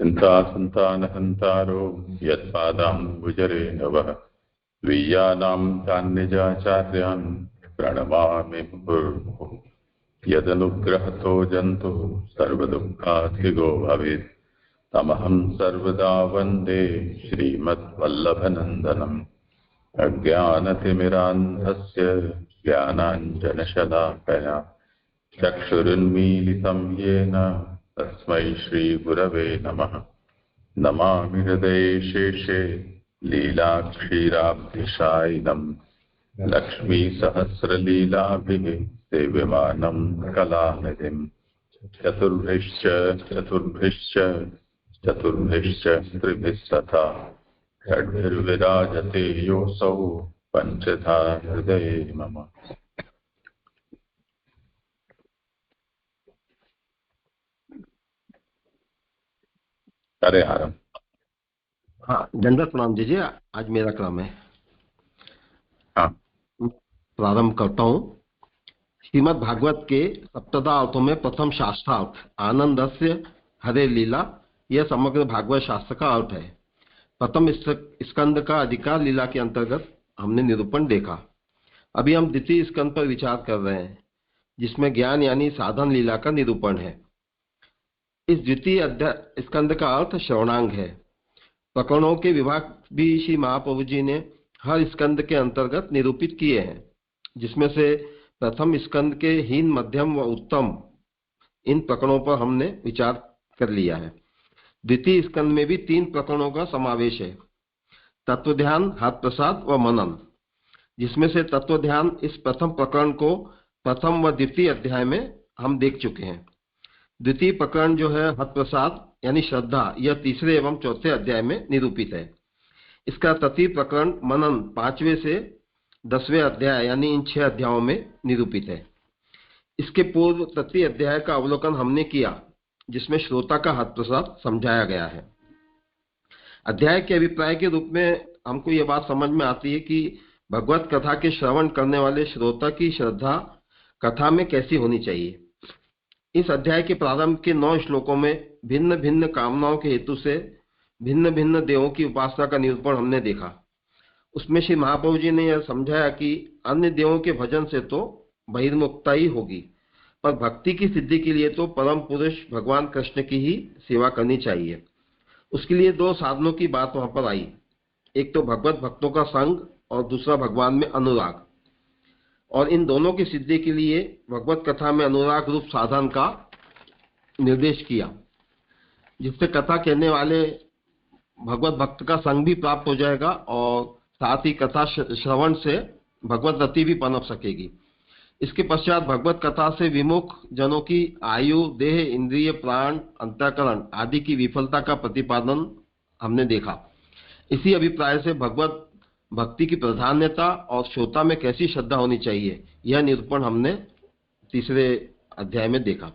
चिन्तासन्तानहन्तारो यत्पादाम्बुजरेणवः स्वीयानां तान्निजाचार्यान् प्रणमामि मुहुर्मुहुः। यदनुग्रहतो जन्तुः सर्वदुःखाधिगो भवेत् तमहं सर्वदा वन्दे श्रीमद्वल्लभनन्दनम्। अज्ञानतिमिरान्धस्य ज्ञानाञ्जनशलाकया चक्षुरुन्मीलितं येन तस्मै श्रीगुरवे नमः। नमामि हृदये शेषे लीलाक्षीराब्धिशायिनं लक्ष्मीसहस्रलीलाभिः सेव्यमानं कलानिधिं। चतुर्भिश्च त्रिभिः तथा षड्भिर्विराजते योऽसौ पञ्चधा हृदये मम। अरे आरम। हाँ, दंडवत प्रणाम दीजिए। आज मेरा क्रम है। हाँ, प्रारंभ करता हूँ। श्रीमद् भागवत के सप्तदा अर्थों में प्रथम शास्त्रार्थ आनंदस्य हरे लीला, यह समग्र भागवत शास्त्र का अर्थ है। प्रथम स्कंद का अधिकार लीला के अंतर्गत हमने निरूपण देखा। अभी हम द्वितीय स्कंद पर विचार कर रहे हैं, जिसमें ज्ञान यानी साधन लीला का निरूपण है। इस द्वितीय स्कंद का अर्थ श्रवणांग है। प्रकरणों के विभाग भी श्री महाप्रभु जी ने हर स्कंद के अंतर्गत निरूपित किए हैं, जिसमें से प्रथम स्कंद के हीन, मध्यम व उत्तम, इन प्रकरणों पर हमने विचार कर लिया है। द्वितीय स्कंद में भी 3 प्रकरणों का समावेश है, तत्व ध्यान, हाथ प्रसाद व मनन, जिसमें से तत्व ध्यान इस प्रथम प्रकरण को प्रथम व द्वितीय अध्याय में हम देख चुके हैं। द्वितीय प्रकरण जो है हत प्रसाद यानी श्रद्धा, यह तीसरे एवं चौथे अध्याय में निरूपित है। इसका तृतीय प्रकरण मनन 5वें से 10वें अध्याय यानी इन 6 अध्यायों में निरूपित है। इसके पूर्व तृतीय अध्याय का अवलोकन हमने किया, जिसमें श्रोता का हत प्रसाद समझाया गया है। अध्याय के अभिप्राय के रूप में हमको यह बात समझ में आती है कि भगवत कथा के श्रवण करने वाले श्रोता की श्रद्धा कथा में कैसी होनी चाहिए। इस अध्याय के प्रारंभ के 9 श्लोकों में भिन्न भिन्न कामनाओं के हेतु से भिन्न भिन्न देवों की उपासना का निरूपण हमने देखा। उसमें श्री महाप्रभु जी ने यह समझाया कि अन्य देवों के भजन से तो बहिर्मुखता ही होगी, पर भक्ति की सिद्धि के लिए तो परम पुरुष भगवान कृष्ण की ही सेवा करनी चाहिए। उसके लिए 2 साधनों की बात वहां पर आई। एक तो भगवत भक्तों का संग और दूसरा भगवान में अनुराग। और इन दोनों की सिद्धि के लिए भगवत कथा में अनुराग रूप साधन का निर्देश किया, जिससे कथा कहने वाले भगवत भक्त का संग भी प्राप्त हो जाएगा और साथ ही कथा श्रवण से भगवत रति भी पनप सकेगी। इसके पश्चात भगवत कथा से विमुख जनों की आयु, देह, इंद्रिय, प्राण, अंतःकरण आदि की विफलता का प्रतिपादन हमने देखा। इसी अभिप्राय से भगवत भक्ति की प्राधान्यता और श्रोता में कैसी श्रद्धा होनी चाहिए, यह निरूपण हमने तीसरे अध्याय में देखा।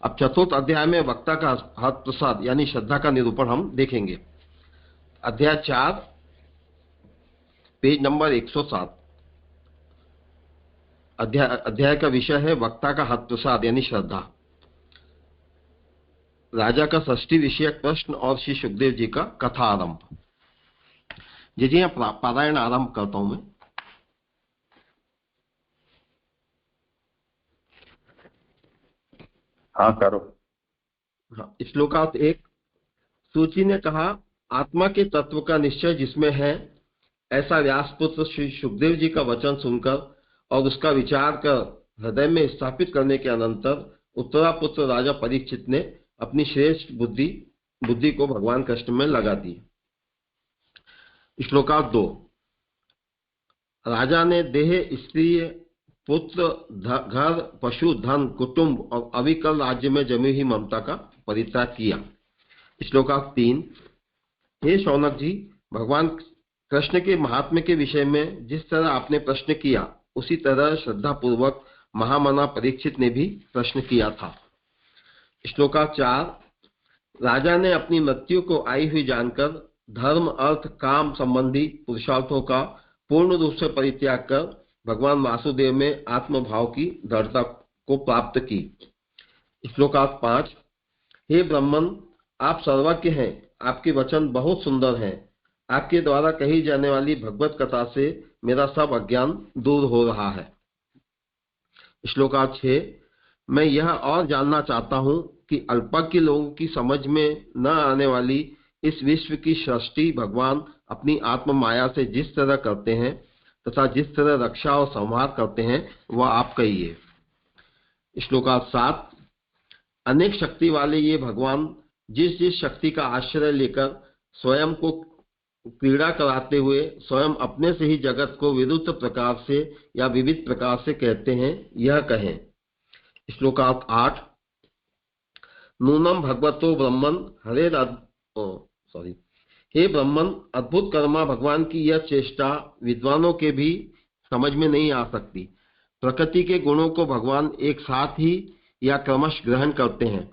अब चतुर्थ अध्याय में वक्ता का हत प्रसाद यानी श्रद्धा का निरूपण हम देखेंगे। अध्याय 4, पेज नंबर 107। अध्याय का विषय है वक्ता का हत प्रसाद यानी श्रद्धा। राजा का षष्ठी विषयक प्रश्न और श्री सुखदेव जी का कथा आरंभ। जी यहाँ पारायण आरंभ करता हूं मैं। हाँ करो। हाँ, श्लोकार्थ 1। सूची ने कहा, आत्मा के तत्व का निश्चय जिसमें है, ऐसा व्यासपुत्र श्री सुखदेव जी का वचन सुनकर और उसका विचार कर हृदय में स्थापित करने के अनंतर उत्तरापुत्र राजा परीक्षित ने अपनी श्रेष्ठ बुद्धि को भगवान कृष्ण में लगा दी। श्लोकार्थ 2। राजा ने देह, स्त्री, पुत्र, घर, पशु, धन, कुटुंब और अविकल राज्य में जमी हुई ममता का परित्याग किया। श्लोकार्थ 3। हे शौनक जी, भगवान कृष्ण के महात्म्य के विषय में जिस तरह आपने प्रश्न किया, उसी तरह श्रद्धा पूर्वक महामना परीक्षित ने भी प्रश्न किया था। श्लोकार्थ 4। राजा ने अपनी मृत्यु को आई हुई जानकर धर्म, अर्थ, काम संबंधी पुरुषार्थों का पूर्ण रूप से परित्याग कर भगवान वासुदेव में आत्मभाव की दृढ़ता को प्राप्त की। श्लोकार्थ 5। हे ब्राह्मण, आप सर्वज्ञ हैं, आपके वचन बहुत सुंदर हैं। आपके द्वारा कही जाने वाली भगवत कथा से मेरा सब अज्ञान दूर हो रहा है। श्लोकार्थ 6। मैं यह और जानना चाहता हूँ कि अल्पज्ञ लोगों की समझ में न आने वाली इस विश्व की सृष्टि भगवान अपनी आत्म माया से जिस तरह करते हैं तथा जिस तरह रक्षा और संहार करते हैं वह आप कहिए। श्लोकार्थ 7। अनेक शक्ति वाले ये भगवान जिस जिस शक्ति का आश्रय लेकर स्वयं को क्रीड़ा कराते हुए स्वयं अपने से ही जगत को विरुद्ध प्रकार से या विविध प्रकार से कहते हैं, यह कहें। श्लोकार्थ 8। नूनम भगवतो ब्रह्मन हरे हे ब्रह्मन, अद्भुत कर्मा भगवान की यह चेष्टा विद्वानों के भी समझ में नहीं आ सकती। प्रकृति के गुणों को भगवान एक साथ ही या क्रमश ग्रहण करते हैं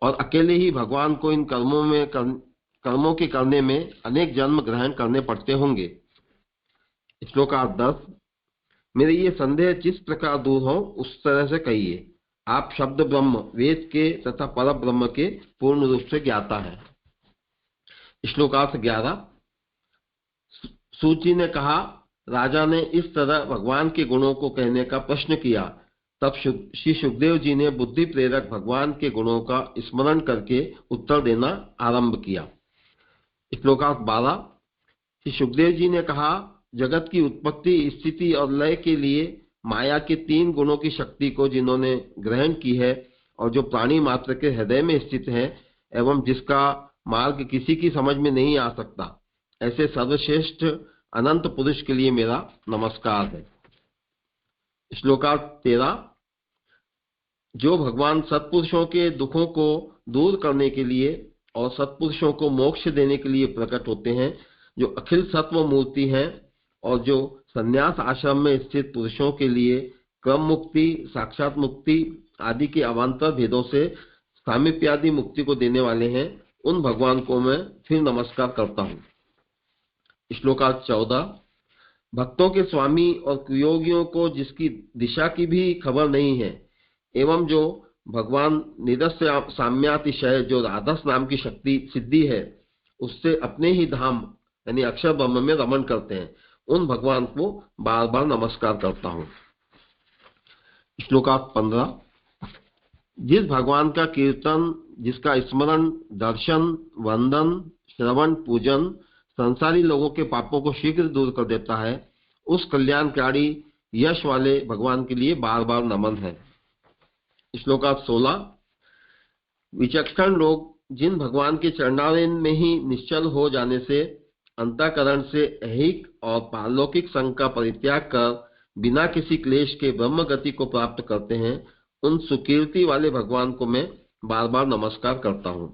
और अकेले ही भगवान को इन कर्मों के करने में अनेक जन्म ग्रहण करने पड़ते होंगे। श्लोकार्थ 10। मेरे ये संदेह जिस प्रकार दूर हो उस तरह से कहिए। आप शब्द ब्रह्म, वेद के तथा पर ब्रह्म के पूर्ण रूप से ज्ञाता है। श्लोकार्थ 11। सूत जी ने कहा, राजा ने इस तरह भगवान के गुणों को कहने का प्रश्न किया। तब श्री सुखदेव जी ने बुद्धि प्रेरक भगवान के गुणों का स्मरण करके उत्तर देना आरंभ किया। श्लोकार्थ 12। श्री सुखदेव जी ने कहा, जगत की उत्पत्ति, स्थिति और लय के लिए माया के 3 गुणों की शक्ति को जिन्होंने ग्रहण की है और जो प्राणी मात्र के हृदय में स्थित है एवं जिसका मार्ग किसी की समझ में नहीं आ सकता, ऐसे सर्वश्रेष्ठ अनंत पुरुष के लिए मेरा नमस्कार है। श्लोकार्थ 13। जो भगवान सत्पुरुषों के दुखों को दूर करने के लिए और सत्पुरुषों को मोक्ष देने के लिए प्रकट होते हैं, जो अखिल सत्व मूर्ति हैं और जो संन्यास आश्रम में स्थित पुरुषों के लिए क्रम मुक्ति, साक्षात मुक्ति आदि के अवान्तर भेदों से सामीप्यादि मुक्ति को देने वाले हैं, उन भगवान को मैं फिर नमस्कार करता हूँ। श्लोकार्थ 14। भक्तों के स्वामी और कुयोगियों को जिसकी दिशा की भी खबर नहीं है एवं जो भगवान निरस्य साम्यातिशय जो राधस नाम की शक्ति सिद्धि है उससे अपने ही धाम यानी अक्षर ब्रह्म में रमण करते हैं, उन भगवान को बार बार नमस्कार करता हूँ। श्लोकार्थ 15। जिस भगवान का कीर्तन, जिसका स्मरण, दर्शन, वंदन, श्रवण, पूजन संसारी लोगों के पापों को शीघ्र दूर कर देता है, उस कल्याणकारी यश वाले भगवान के लिए बार बार नमन है। श्लोकार्थ 16। विचक्षण लोग जिन भगवान के चरणारविंद में ही निश्चल हो जाने से अंतःकरण से ऐहिक और पारलौकिक संग का परित्याग कर बिना किसी क्लेश के ब्रह्म गति को प्राप्त करते हैं, उन सुकीर्ति वाले भगवान को मैं बार बार नमस्कार करता हूँ।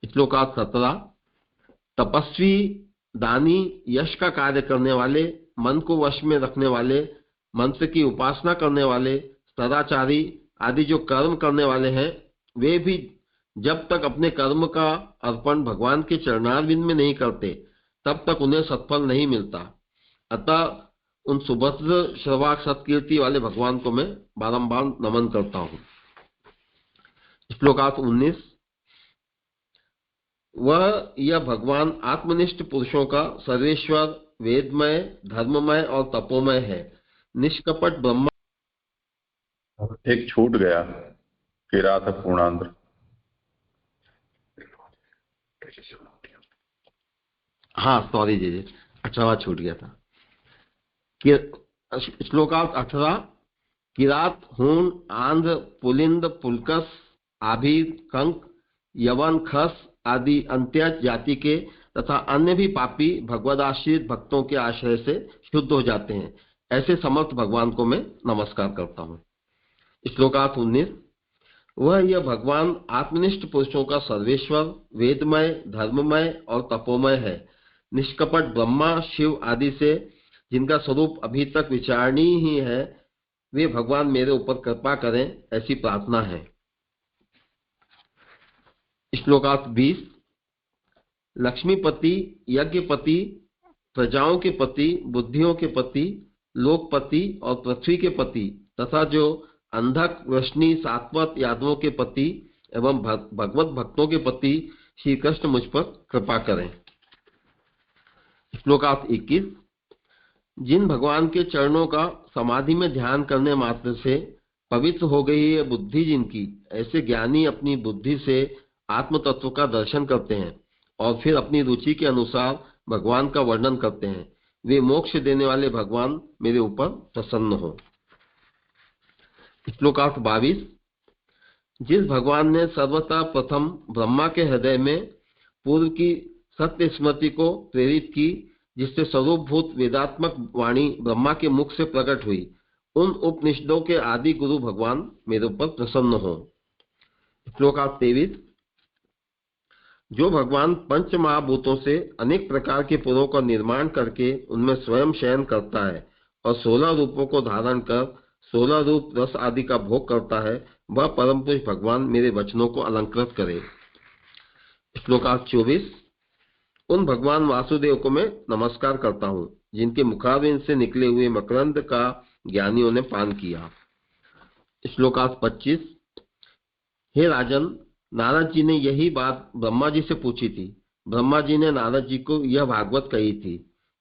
श्लोकार्थ 17। तपस्वी, दानी, यश का कार्य करने वाले, मन को वश में रखने वाले, मंत्र की उपासना करने वाले, सदाचारी आदि जो कर्म करने वाले हैं, वे भी जब तक अपने कर्म का अर्पण भगवान के चरणारविंद में नहीं करते तब तक उन्हें सत्फल नहीं मिलता। अतः उन सुभद्र श्रवाक सत्कीर्ति वाले भगवान को मैं बारंबार नमन करता हूँ। श्लोकार्थ 19। वह यह भगवान आत्मनिष्ठ पुरुषों का सर्वेश्वर, वेदमय, धर्ममय और तपोमय है। निष्कपट ब्रह्मा। एक छूट गया, किरात पूर्णांत्र। हाँ सॉरी जी, 18वां छूट गया था। श्लोकार्थ 18। किरात, हूण, आंध्र, पुलिंद, पुलकस, आभीर, कंक, यवन, खस आदि अंत्यज जाति के तथा अन्य भी पापी भगवदाश्रित भक्तों के आश्रय से शुद्ध हो जाते हैं, ऐसे समर्थ भगवान को मैं नमस्कार करता हूँ। श्लोकार्थ 19। वह यह भगवान आत्मनिष्ठ पुरुषों का सर्वेश्वर, वेदमय, धर्ममय और तपोमय है। निष्कपट ब्रह्मा, शिव आदि से जिनका स्वरूप अभी तक विचारणीय ही है, वे भगवान मेरे ऊपर कृपा करें, ऐसी प्रार्थना है। श्लोकार्थ 20। लक्ष्मीपति, यज्ञपति, प्रजाओं के पति, बुद्धियों के पति, लोकपति और पृथ्वी के पति तथा जो अंधक, वृष्णि, सात्वत, यादवों के पति एवं भगवत भक्तों के प्रति श्री कृष्ण मुझ पर कृपा करें। श्लोकार्थ 21। जिन भगवान के चरणों का समाधि में ध्यान करने मात्र से पवित्र हो गई है बुद्धि जिनकी, ऐसे ज्ञानी अपनी बुद्धि से आत्म तत्व का दर्शन करते हैं और फिर अपनी रुचि के अनुसार भगवान का वर्णन करते हैं। वे मोक्ष देने वाले भगवान मेरे ऊपर प्रसन्न हो। श्लोकार्थ 22। जिस भगवान ने सर्वथा प्रथम ब्रह्मा के हृदय में पूर्व की सत्य स्मृति को प्रेरित की, जिससे स्वरूपभूत वेदात्मक वाणी ब्रह्मा के मुख से प्रकट हुई, उन उपनिषदों के आदि गुरु भगवान मेरे ऊपर प्रसन्न हो। श्लोकार्थ 23। जो भगवान पंच महाभूतों से अनेक प्रकार के पुरों का निर्माण करके उनमें स्वयं शयन करता है और 16 रूपों को धारण कर 16 रूप रस आदि का भोग करता है, वह परम पुरुष भगवान मेरे वचनों को अलंकृत करे। श्लोकार्थ 24। उन भगवान वासुदेव को मैं नमस्कार करता हूँ जिनके मुखारविंद से निकले हुए मकरंद का ज्ञानियों ने पान किया। श्लोकार्थ 25। हे राजन, नारद जी ने यही बात ब्रह्मा जी से पूछी थी। ब्रह्मा जी ने नारद जी को यह भागवत कही थी।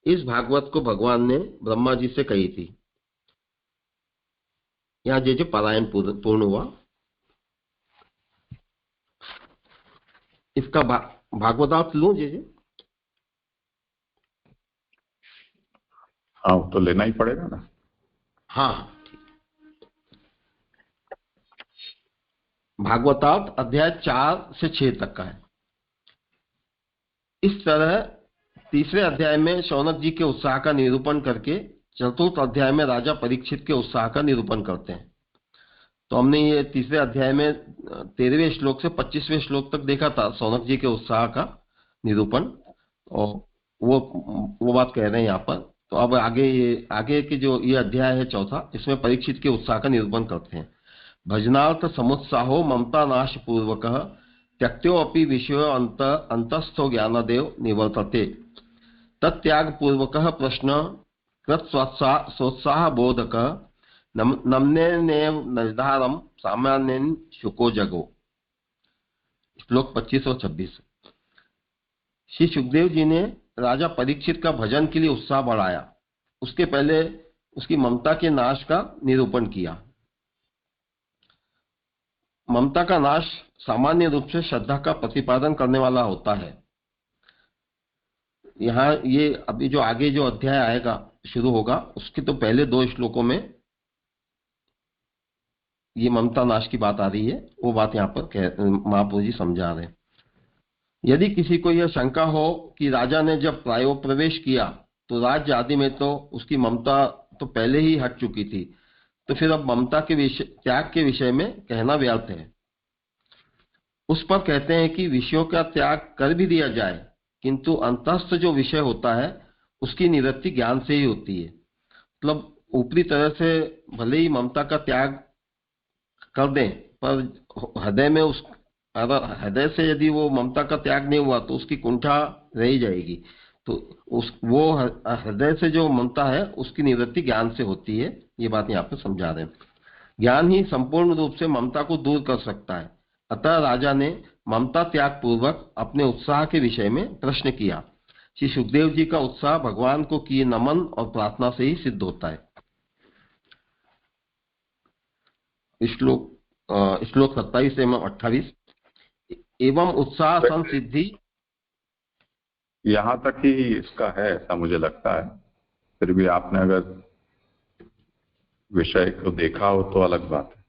इस भागवत को भगवान ने ब्रह्मा जी से कही थी। यहाँ जे पारायण पूर्ण हुआ। इसका भागवतार्थ लूं जे? हाँ, तो लेना ही पड़ेगा ना। हाँ, भागवतार्थ अध्याय 4 से 6 तक का है। इस तरह तीसरे अध्याय में शौनक जी के उत्साह का निरूपण करके चतुर्थ अध्याय में राजा परीक्षित के उत्साह का निरूपण करते हैं। तो हमने ये तीसरे अध्याय में 13वें श्लोक से 25वें श्लोक तक देखा था, शौनक जी के उत्साह का निरूपण, और वो बात कह रहे हैं यहाँ पर। तो अब आगे की जो ये अध्याय है चौथा, इसमें परीक्षित के उत्साह का निरूपण करते हैं। भजनार्थ समुत्साहो ममता नाश पूर्वक त्यक्त्योऽपि विषयो अंतस्थो ज्ञानदेव निवर्तते तत्याग पूर्वक प्रश्न कृत्सोत्साह बोधक नम्नेनेव निर्धारम सामान्येन शुको जगो। श्लोक 25 और 26। श्री सुखदेव जी ने राजा परीक्षित का भजन के लिए उत्साह बढ़ाया। उसके पहले उसकी ममता के नाश का निरूपण किया। ममता का नाश सामान्य रूप से श्रद्धा का प्रतिपादन करने वाला होता है। यहाँ ये अभी जो आगे जो अध्याय आएगा शुरू होगा, उसके तो पहले 2 श्लोकों में ये ममता नाश की बात आ रही है। वो बात यहाँ पर महाप्रभु जी समझा रहे हैं। यदि किसी को यह शंका हो कि राजा ने जब प्रायोप्रवेश किया तो राज्य आदि में तो उसकी ममता तो पहले ही हट चुकी थी, तो फिर अब ममता के त्याग के विषय में कहना व्यर्थ है। उस पर कहते हैं कि विषयों का त्याग कर भी दिया जाए, किंतु अंतस्थ जो विषय होता है उसकी निवृत्ति ज्ञान से ही होती है। मतलब ऊपरी तरह से भले ही ममता का त्याग कर दें, पर हृदय में हृदय से यदि वो ममता का त्याग नहीं हुआ तो उसकी कुंठा रह जाएगी। तो वो हृदय से जो ममता है उसकी निवृत्ति ज्ञान से होती है। ये बात यहाँ पे समझा रहे हैं। ज्ञान ही संपूर्ण रूप से ममता को दूर कर सकता है। अतः राजा ने ममता त्याग पूर्वक अपने उत्साह के विषय में प्रश्न किया। श्री सुखदेव जी का उत्साह भगवान को किए नमन और प्रार्थना से ही सिद्ध होता है। श्लोक 27 एवं 28। एवं उत्साह संसिद्धि। यहाँ तक ही इसका है ऐसा मुझे लगता है। फिर भी आपने अगर विषय को देखा हो तो अलग बात है।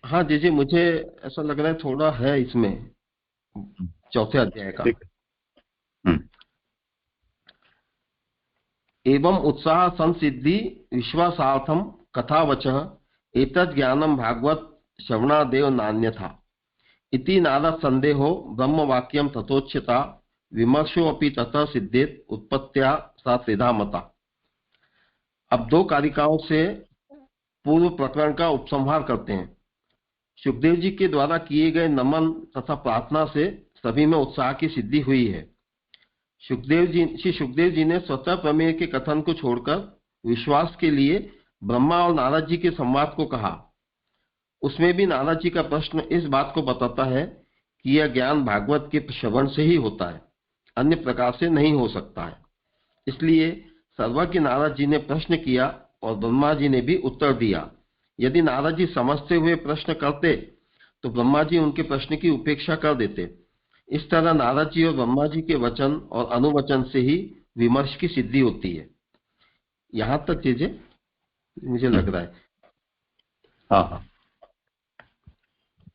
हाँ जी, मुझे ऐसा लग रहा है थोड़ा है इसमें चौथे अध्याय का। एवं उत्साह संसिद्धि विश्वासार्थम कथावचः एतद् ज्ञानम भागवत श्रवणादेव नान्यथा इति नारद संदेहो ब्रह्म वाक्यम तथोच्यता विमर्शो अपि ततः सिद्धेत उत्पत्त्या सा त्रिधा मता। अब 2 कारिकाओं से पूर्व प्रकरण का उपसंहार करते हैं। सुखदेव जी के द्वारा किए गए नमन तथा प्रार्थना से सभी में उत्साह की सिद्धि हुई है। श्री सुखदेव जी ने स्वतः प्रमेय के कथन को छोड़कर विश्वास के लिए ब्रह्मा और नारद जी के संवाद को कहा। उसमें भी नारद जी का प्रश्न इस बात को बताता है कि यह ज्ञान भागवत के श्रवण से ही होता है, अन्य प्रकार से नहीं हो सकता है। इसलिए सर्वज्ञ नारद जी ने प्रश्न किया और ब्रह्मा जी ने भी उत्तर दिया। यदि नारद जी समझते हुए प्रश्न करते तो ब्रह्मा जी उनके प्रश्न की उपेक्षा कर देते। इस तरह नारद जी और ब्रह्मा जी के वचन और अनुवचन से ही विमर्श की सिद्धि होती है। यहां तक चीजें मुझे लग रहा है। हाँ हाँ।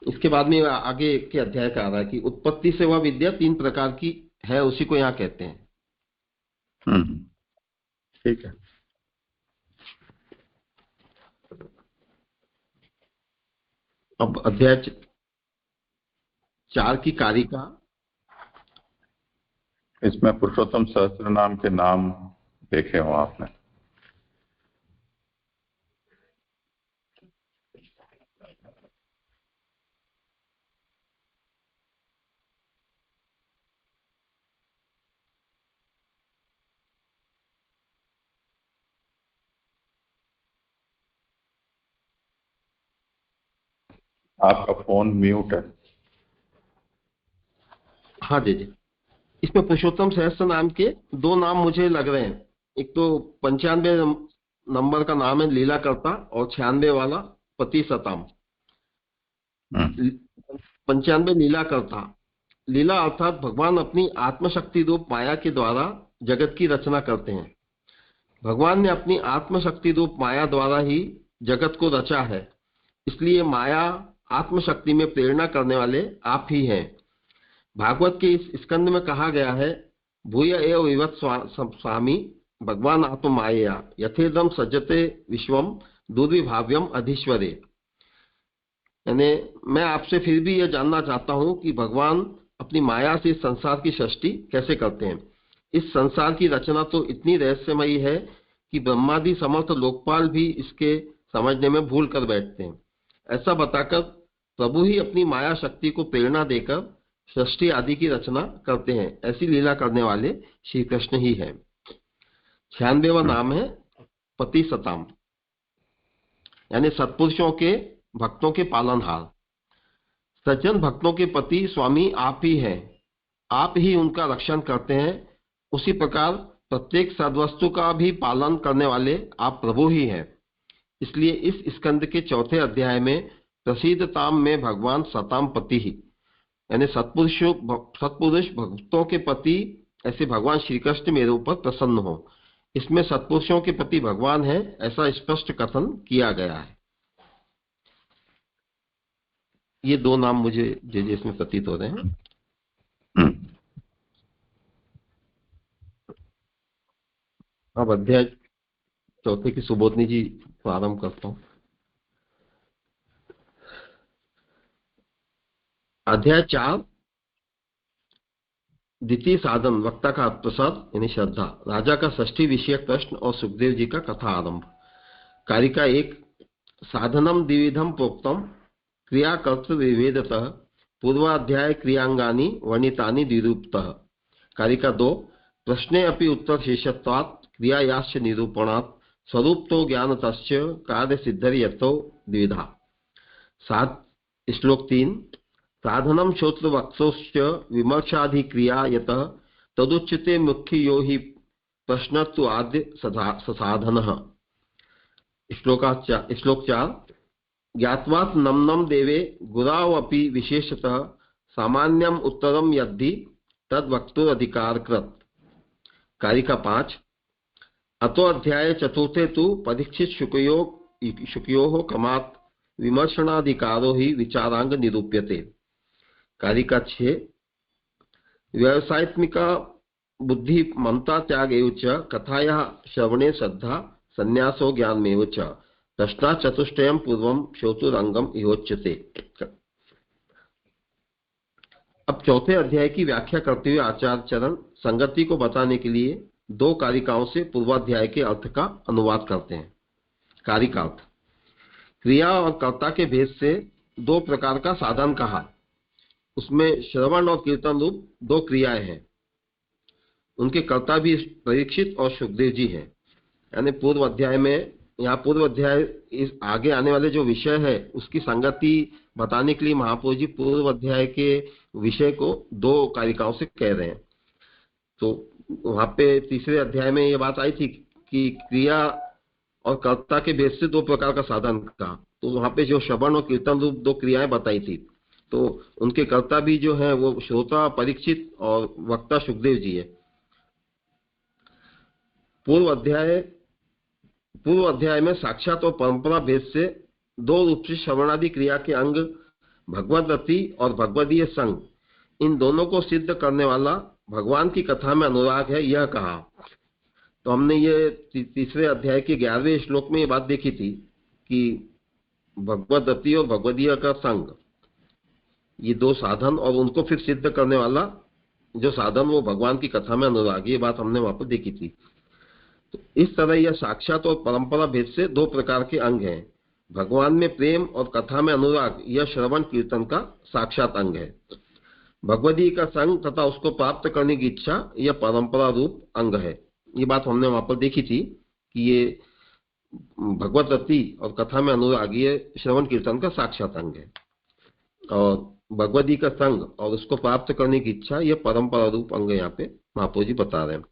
इसके बाद में आगे के अध्याय का आ रहा है कि उत्पत्ति से वह विद्या 3 प्रकार की है, उसी को यहाँ कहते हैं। ठीक है। अब अध्याय 4 की कारिका। इसमें पुरुषोत्तम सहस्त्र नाम के नाम देखे हो आपने? आपका फोन म्यूट है। हाँ जी जी। इसमें पुरुषोत्तम सहस्त्र नाम के 2 नाम मुझे लग रहे हैं। एक तो 95 नंबर का नाम है लीलाकर्ता और 96 वाला पति सताम। 95 लीलाकर्ता। लीला अर्थात भगवान अपनी आत्मशक्ति रूप माया के द्वारा जगत की रचना करते हैं। भगवान ने अपनी आत्मशक्ति रूप माया द्वारा ही जगत को रचा है, इसलिए माया आत्मशक्ति में प्रेरणा करने वाले आप ही हैं। भागवत के इस स्कंद में कहा गया है, भूय एव विवत् स्वामी भगवान आत्म माया यथेदम सज्जते विश्वम दुर्विभाव्यम अधीश्वरे। यानी मैं आपसे फिर भी यह जानना चाहता हूं कि भगवान अपनी माया से इस संसार की सृष्टि कैसे करते हैं। इस संसार की रचना तो इतनी रहस्यमयी है कि ब्रह्मादि समर्थ लोकपाल भी इसके समझने में भूल कर बैठते हैं। ऐसा बताकर प्रभु ही अपनी माया शक्ति को प्रेरणा देकर सृष्टि आदि की रचना करते हैं। ऐसी लीला करने वाले श्री कृष्ण ही हैं। 96वां नाम है पति सताम, यानी सत्पुरुषों के भक्तों के पालनहार। सज्जन भक्तों के पति स्वामी आप ही हैं, आप ही उनका रक्षण करते हैं। उसी प्रकार प्रत्येक सद्वस्तु का भी पालन करने वाले आप प्रभु ही हैं। इसलिए इस स्कंद के 4थे अध्याय में प्रसिद्ध ताम में भगवान सताम पति ही, यानी सत्पुरुष भक्तों के पति ऐसे भगवान श्री कृष्ण मेरे ऊपर प्रसन्न हो। इसमें सत्पुरुषों के पति भगवान है, ऐसा स्पष्ट कथन किया गया है। ये 2 नाम मुझे इसमें प्रतीत हो रहे हैं। अब अध्याय 4 की सुबोधनी जी प्रारंभ करता हूं। अध्याय 4 द्वितीय साधन, वक्ता का प्रसाद यानी श्रद्धा, राजा का षष्ठी विषयक प्रश्न और सुखदेव जी का कथा आरंभ। कारिका 1, साधनम द्विविधम प्रोक्तम क्रियाकर्तृ विभेदतः पूर्वाध्याय क्रियांगानि वर्णितानि द्विरूपतः। कारिका 2, प्रश्ने अपि उत्तर शेषत्वात् क्रियायाश्च निरूपणात् स्वरूपतो ज्ञानतस्य कार्य सिद्धिर्यथो द्विधा। 7 श्लोक 3, साधनम श्रोत्रवक्षोश्च विमर्शाधिक्रिया यतः तदुच्यते मुख्य यो हि प्रश्नत्व आद्य ससाधनः। श्लोक 4, ज्ञात्वात् नम्नं देवे गुरावपि विशेषतः सामान्यम उत्तरम यद्धि तद्वक्तुरधिकारकृत्। कारिका 5, अतो अध्याय 4 तु परीक्षित शुकयोः क्रमात् विमर्शनाधिकारो हि विचारांग निरूप्यते। कारिका 6, व्यवसायत्मिका बुद्धि ममता त्याग एव च कथायाः श्रवणे श्रद्धा संन्यासो ज्ञानमेव च दशना चतुष्टयम पूर्वम श्रोतुरंगम इहोच्यते। अब 4थे अध्याय की व्याख्या करते हुए आचार्य चरण संगति को बताने के लिए 2 कारिकाओं से पूर्वाध्याय के अर्थ का अनुवाद करते हैं। कारिका अर्थ, क्रिया और कर्ता के भेद से 2 प्रकार का साधन कहा। उसमें श्रवण और कीर्तन रूप 2 क्रियाएं हैं। उनके कर्ता भी परीक्षित और सुखदेव जी हैं। यानी पूर्व अध्याय में यहाँ पूर्व अध्याय इस आगे आने वाले जो विषय है उसकी संगति बताने के लिए महाप्रभु जी पूर्व अध्याय के विषय को दो कारिकाओं से कह रहे हैं। तो वहां पे तीसरे अध्याय में ये बात आई थी कि क्रिया और कर्ता के भेद से दो प्रकार का साधन का, तो वहां पे जो श्रवण और कीर्तन रूप दो क्रियाएं बताई थी, तो उनके कर्ता भी जो है वो श्रोता परीक्षित और वक्ता सुखदेव जी है। पूर्व अध्याय में साक्षात और परंपरा भेद से दो रूप से श्रवणादि क्रिया के अंग भगवद रति और भगवदीय संग, इन दोनों को सिद्ध करने वाला भगवान की कथा में अनुराग है, यह कहा। तो हमने ये तीसरे अध्याय के 11वें श्लोक में ये बात देखी थी कि भगवद रति और भगवदीय का संग, ये दो साधन और उनको फिर सिद्ध करने वाला जो साधन वो भगवान की कथा में अनुराग, ये बात हमने वहां पर देखी थी। तो इस तरह यह साक्षात और परंपरा भेद से दो प्रकार के अंग हैं। भगवान में प्रेम और कथा में अनुराग, यह श्रवण कीर्तन का साक्षात अंग है। भगवदी का संग तथा उसको प्राप्त करने की इच्छा, यह परंपरा रूप अंग है। ये बात हमने वहां पर देखी थी कि ये भगवत रति और कथा में अनुराग, ये श्रवण कीर्तन का साक्षात अंग है, और भगवदी का संग और उसको प्राप्त करने की इच्छा, यह परंपरा रूप अंग यहाँ पे महाप्रभु जी बता रहे हैं।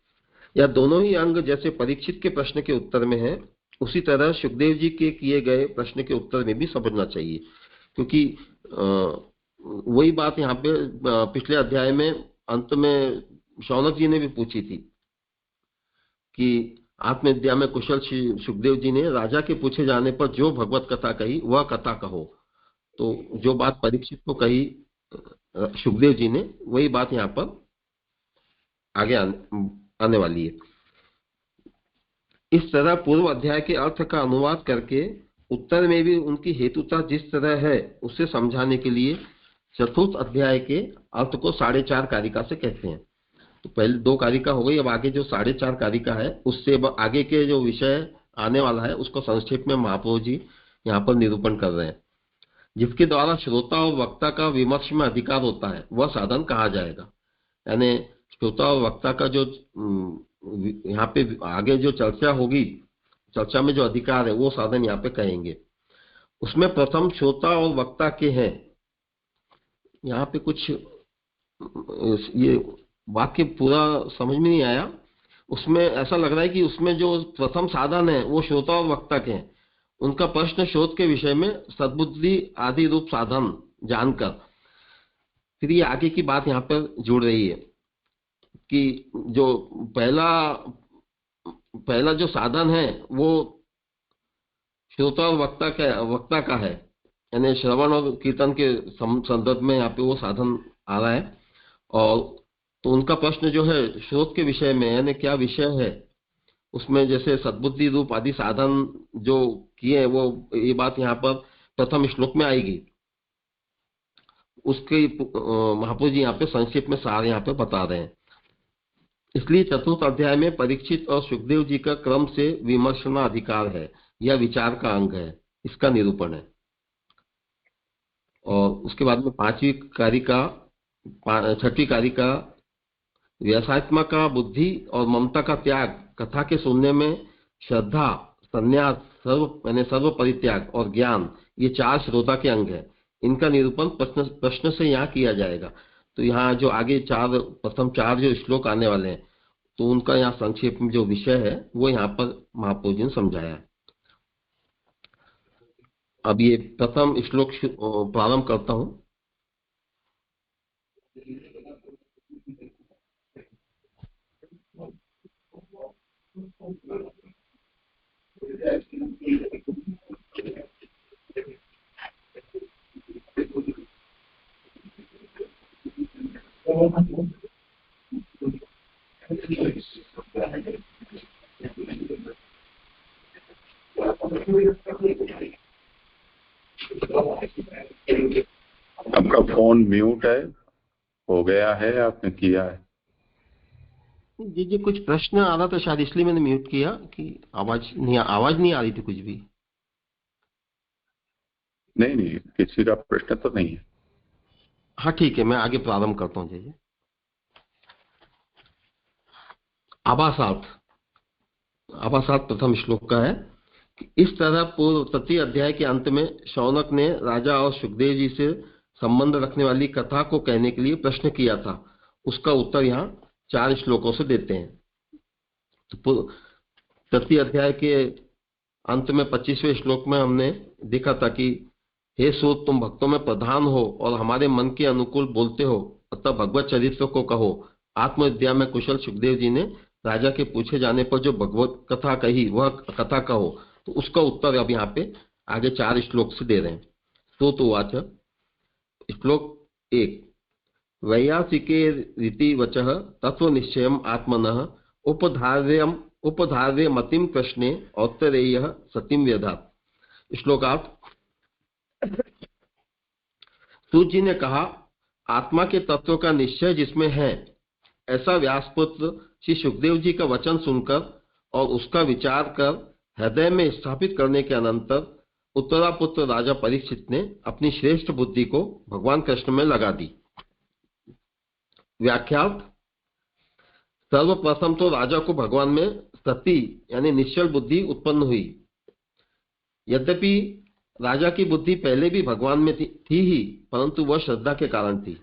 यह दोनों ही अंग जैसे परीक्षित के प्रश्न के उत्तर में है, उसी तरह सुखदेव जी के किए गए प्रश्न के उत्तर में भी समझना चाहिए, क्योंकि वही बात यहाँ पे पिछले अध्याय में अंत में शौनक जी ने भी पूछी थी कि आत्मविद्या में कुशल श्री सुखदेव जी ने राजा के पूछे जाने पर जो भगवत कथा कही वह कथा कहो। तो जो बात परीक्षित को कही सुखदेव जी ने, वही बात यहाँ पर आगे आने वाली है। इस तरह पूर्व अध्याय के अर्थ का अनुवाद करके उत्तर में भी उनकी हेतुता जिस तरह है उसे समझाने के लिए चतुर्थ अध्याय के अर्थ को 4.5 कारिका से कहते हैं। तो पहले 2 कारिका हो गई, अब आगे जो 4.5 कारिका है उससे आगे के जो विषय आने वाला है उसको संक्षेप में महाप्रभु जी यहाँ पर निरूपण कर रहे हैं। जिसके द्वारा श्रोता और वक्ता का विमर्श में अधिकार होता है वह साधन कहा जाएगा। यानी श्रोता और वक्ता का जो यहाँ पे आगे जो चर्चा होगी, चर्चा में जो अधिकार है वो साधन यहाँ पे कहेंगे। उसमें प्रथम श्रोता और वक्ता के हैं। यहाँ पे कुछ ये वाक्य पूरा समझ में नहीं आया, उसमें ऐसा लग रहा है कि उसमें जो प्रथम साधन है वो श्रोता और वक्ता के हैं। उनका प्रश्न शोध के विषय में सद्बुद्धि आदि रूप साधन जानकर फिर ये आगे की बात यहाँ पर जुड़ रही है कि जो पहला जो साधन है वो श्रोता और वक्ता का है, यानी श्रवण और कीर्तन के संदर्भ में यहाँ पे वो साधन आ रहा है। और तो उनका प्रश्न जो है श्रोत के विषय में, यानी क्या विषय है उसमें, जैसे सद्बुद्धि रूप आदि साधन जो किए वो ये बात यहाँ पर प्रथम श्लोक में आएगी। उसके महाप्रभु जी यहाँ पे संक्षेप में सार यहाँ पे बता रहे हैं। इसलिए चतुर्थ अध्याय में परीक्षित और सुखदेव जी का क्रम से विमर्शना अधिकार है, यह विचार का अंग है, इसका निरूपण है। और उसके बाद में 5वीं कारिका 6वीं कारिका व्यवसायत्मक का बुद्धि और ममता का त्याग, कथा के सुनने में श्रद्धा, संन्यास, सर्व परित्याग और ज्ञान, ये 4 श्रोता के अंग है। इनका निरूपण प्रश्न से यहाँ किया जाएगा। तो यहाँ जो आगे प्रथम 4 जो श्लोक आने वाले हैं तो उनका यहाँ संक्षेप में जो विषय है वो यहाँ पर महाप्रभु जी ने समझाया है। अब ये प्रथम श्लोक प्रारंभ करता हूँ। आपका फोन म्यूट है, हो गया है, आपने किया है? जी कुछ प्रश्न आ रहा था शायद, इसलिए मैंने म्यूट किया कि आवाज नहीं आ रही थी कुछ भी। नहीं, किसी का प्रश्न तो नहीं है। हाँ ठीक है, मैं आगे प्रारंभ करता हूँ। जी आभासात प्रथम श्लोक का है इस तरह पूर्व तृतीय अध्याय के अंत में शौनक ने राजा और सुखदेव जी से संबंध रखने वाली कथा को कहने के लिए प्रश्न किया था। उसका उत्तर यहाँ 4 श्लोकों से देते हैं। तो तृतीय अध्याय के अंत में 25वें श्लोक में हमने देखा था कि हे सूत, तुम भक्तों में प्रधान हो और हमारे मन के अनुकूल बोलते हो, अतः भगवत चरित्र को कहो। आत्मविद्या में कुशल सुखदेव जी ने राजा के पूछे जाने पर जो भगवत कथा कही वह कथा कहो, तो उसका उत्तर अब यहाँ पे आगे 4 श्लोक से दे रहे हैं। सूतोवाच। श्लोक 1। वैयासिके रीति वचः तत्व निश्चयम् आत्मनः उपधार्य मतिम प्रश्ने औत्तरेयः सतिम व्यधात्। श्लोकार्थ। सूत जी ने कहा, आत्मा के तत्व का निश्चय जिसमें है, ऐसा व्यासपुत्र श्री सुखदेव जी का वचन सुनकर और उसका विचार कर हृदय में स्थापित करने के अनंतर उत्तरापुत्र राजा परीक्षित ने अपनी श्रेष्ठ बुद्धि को भगवान कृष्ण में लगा दी। व्याख्यात। सर्वप्रथम तो राजा को भगवान में सती यानी निश्चल बुद्धि उत्पन्न हुई। यद्यपि राजा की बुद्धि पहले भी भगवान में थी ही, परंतु वह श्रद्धा के कारण थी।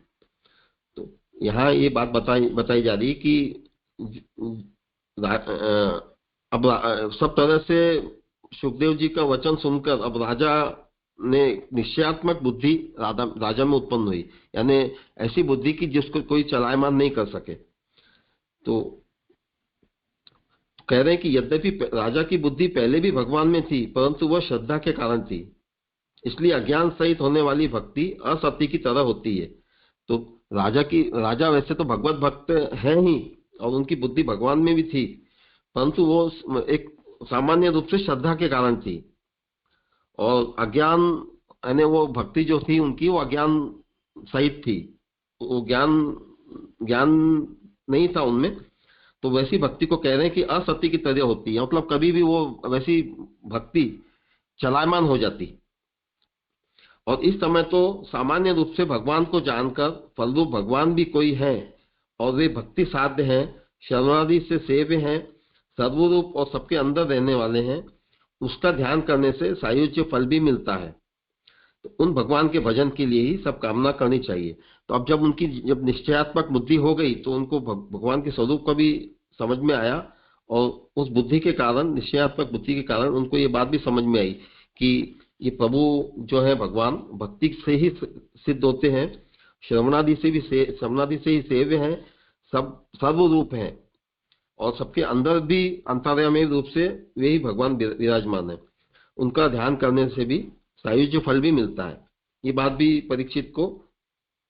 तो यहाँ ये बात बताई जा रही कि अब सब तरह से सुखदेव जी का वचन सुनकर अब राजा ने निश्चयात्मक बुद्धि राजा में उत्पन्न हुई, यानी ऐसी बुद्धि की जिसको कोई चलायमान नहीं कर सके। तो कह रहे हैं कि यद्यपि राजा की बुद्धि पहले भी भगवान में थी, परंतु वह श्रद्धा के कारण थी, इसलिए अज्ञान सहित होने वाली भक्ति असती की तरह होती है। तो राजा वैसे तो भगवत भक्त हैं ही और उनकी बुद्धि भगवान में भी थी, परंतु वो एक सामान्य रूप से श्रद्धा के कारण थी, और अज्ञान यानी वो भक्ति जो थी उनकी वो अज्ञान सहित थी, वो ज्ञान नहीं था उनमें। तो वैसी भक्ति को कह रहे हैं कि असत्य की तरह होती है, मतलब कभी भी वो वैसी भक्ति चलायमान हो जाती। और इस समय तो सामान्य रूप से भगवान को जानकर फलरूप भगवान भी कोई है और वे भक्ति साध्य हैं, शरणादि से सेव्य हैं, सर्वरूप और सबके अंदर रहने वाले हैं, उसका ध्यान करने से सायुज्य फल भी मिलता है। तो उन भगवान के भजन के लिए ही सब कामना करनी चाहिए। तो अब जब निश्चयात्मक बुद्धि हो गई तो उनको भगवान के स्वरूप का भी समझ में आया, और उस बुद्धि के कारण, निश्चयात्मक बुद्धि के कारण उनको ये बात भी समझ में आई कि ये प्रभु जो है भगवान भक्ति से ही सिद्ध होते हैं, श्रवणादि से ही सेव्य हैं, सब सर्वरूप हैं और सबके अंदर भी अंतर्यामी रूप से वे ही भगवान विराजमान है। उनका ध्यान करने से भी सायुज्य फल भी मिलता है। ये बात भी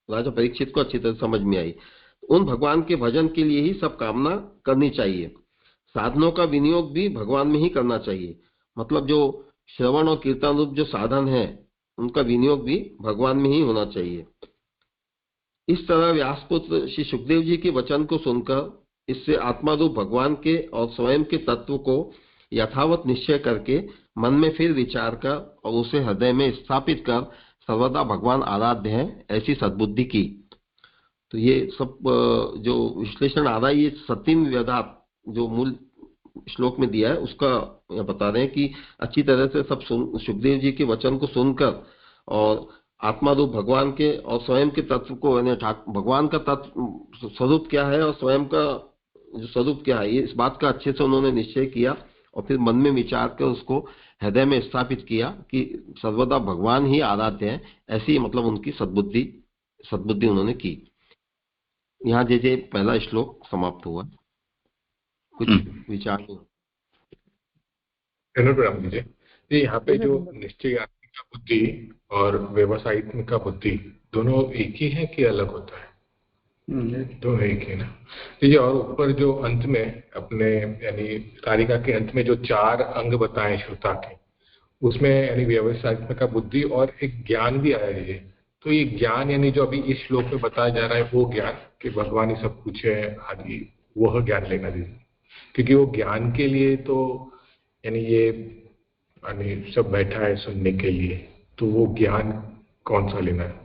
राजा परीक्षित को अच्छी तरह समझ में आई। उन भगवान के भजन के लिए ही सब कामना करनी चाहिए। साधनों का विनियोग भी भगवान में ही करना चाहिए, मतलब जो श्रवण और कीर्तन रूप जो साधन है उनका विनियोग भी भगवान में ही होना चाहिए। इस तरह व्यासपुत्र श्री सुखदेव जी के वचन को सुनकर इससे आत्मारूप भगवान के और स्वयं के तत्व को यथावत निश्चय करके मन में फिर विचार कर और उसे हृदय में स्थापित कर सर्वदा भगवान आराध्य है, ऐसी सद्बुद्धि की। तो ये सब जो विश्लेषण आ रहा है, ये सतिम व्यधात जो मूल श्लोक में दिया है उसका बता रहे हैं कि अच्छी तरह से सब सुखदेव जी के वचन को सुनकर और आत्मारूप भगवान के और स्वयं के तत्व को, यानी भगवान का तत्व स्वरूप क्या है और स्वयं का जो स्वरूप क्या है, ये इस बात का अच्छे से उन्होंने निश्चय किया और फिर मन में विचार कर उसको हृदय में स्थापित किया कि सर्वदा भगवान ही आराध्य है, ऐसी मतलब उनकी सद्बुद्धि उन्होंने की। यहाँ जे पहला श्लोक समाप्त हुआ। कुछ विचार प्रणाम दीजिए। ये यहाँ पे जो निश्चयात्मिका बुद्धि और व्यवसायित्मिका बुद्धि दोनों एक ही है कि अलग होता है? दोनों एक ही ना। देखिए, और ऊपर जो अंत में अपने यानी कारिका के अंत में जो 4 अंग बताए श्रोता के, उसमें यानी व्यवसायित्मिका बुद्धि और एक ज्ञान भी आया है। तो ये ज्ञान यानी जो अभी इस श्लोक में बताया जा रहा है वो ज्ञान कि भगवान ही सब कुछ है आदि, वह ज्ञान लेना दीजिए, क्योंकि वो ज्ञान के लिए तो यानी ये यानी सब बैठा है सुनने के लिए, तो वो ज्ञान कौन सा लेना है?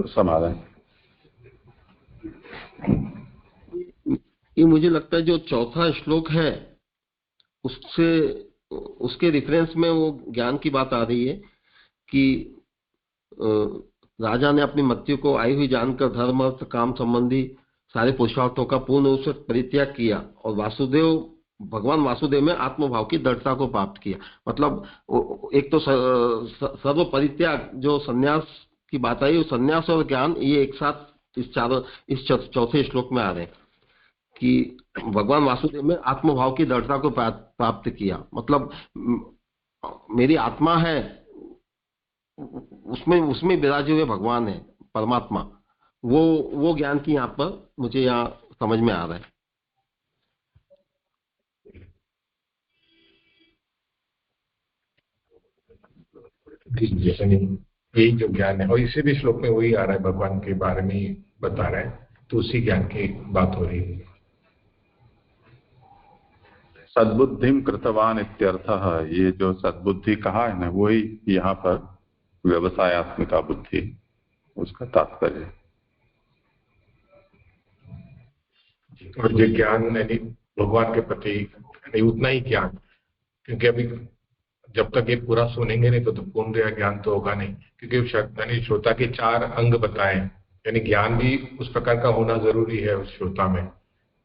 समाधान ये मुझे लगता है जो चौथा श्लोक है उससे उसके रेफरेंस में वो ज्ञान की बात आ रही है कि राजा ने अपनी मृत्यु को आई हुई जानकर धर्म अर्थ काम संबंधी सारे पुरुषार्थों का पूर्ण रूप से परित्याग किया और भगवान वासुदेव में आत्मभाव की दृढ़ता को प्राप्त किया। मतलब एक तो सर्व परित्याग जो संन्यास की बात आई, संन्यास और ज्ञान ये एक साथ इस चौथे श्लोक में आ रहे हैं कि भगवान वासुदेव में आत्मभाव की दृढ़ता को प्राप्त किया। मतलब मेरी आत्मा है, उसमें विराजे हुए भगवान है, परमात्मा, वो ज्ञान की यहाँ पर मुझे यहाँ समझ में आ रहा है। यही जो ज्ञान है, और इसी भी श्लोक में वही आ रहा है, भगवान के बारे में ही बता रहा है, तो उसी ज्ञान की बात हो रही है। सद्बुद्धिम कृतवान इत्यर्थः, ये जो सद्बुद्धि कहा है ना, वही यहाँ पर व्यवसायत्मिका बुद्धि, उसका तात्पर्य। और जो ज्ञान यानी भगवान के प्रति उतना ही ज्ञान, क्योंकि अभी जब तक ये पूरा सुनेंगे नहीं तो पूर्ण ज्ञान तो होगा नहीं, क्योंकि यानी श्रोता के 4 अंग बताए, यानी ज्ञान भी उस प्रकार का होना जरूरी है उस श्रोता में।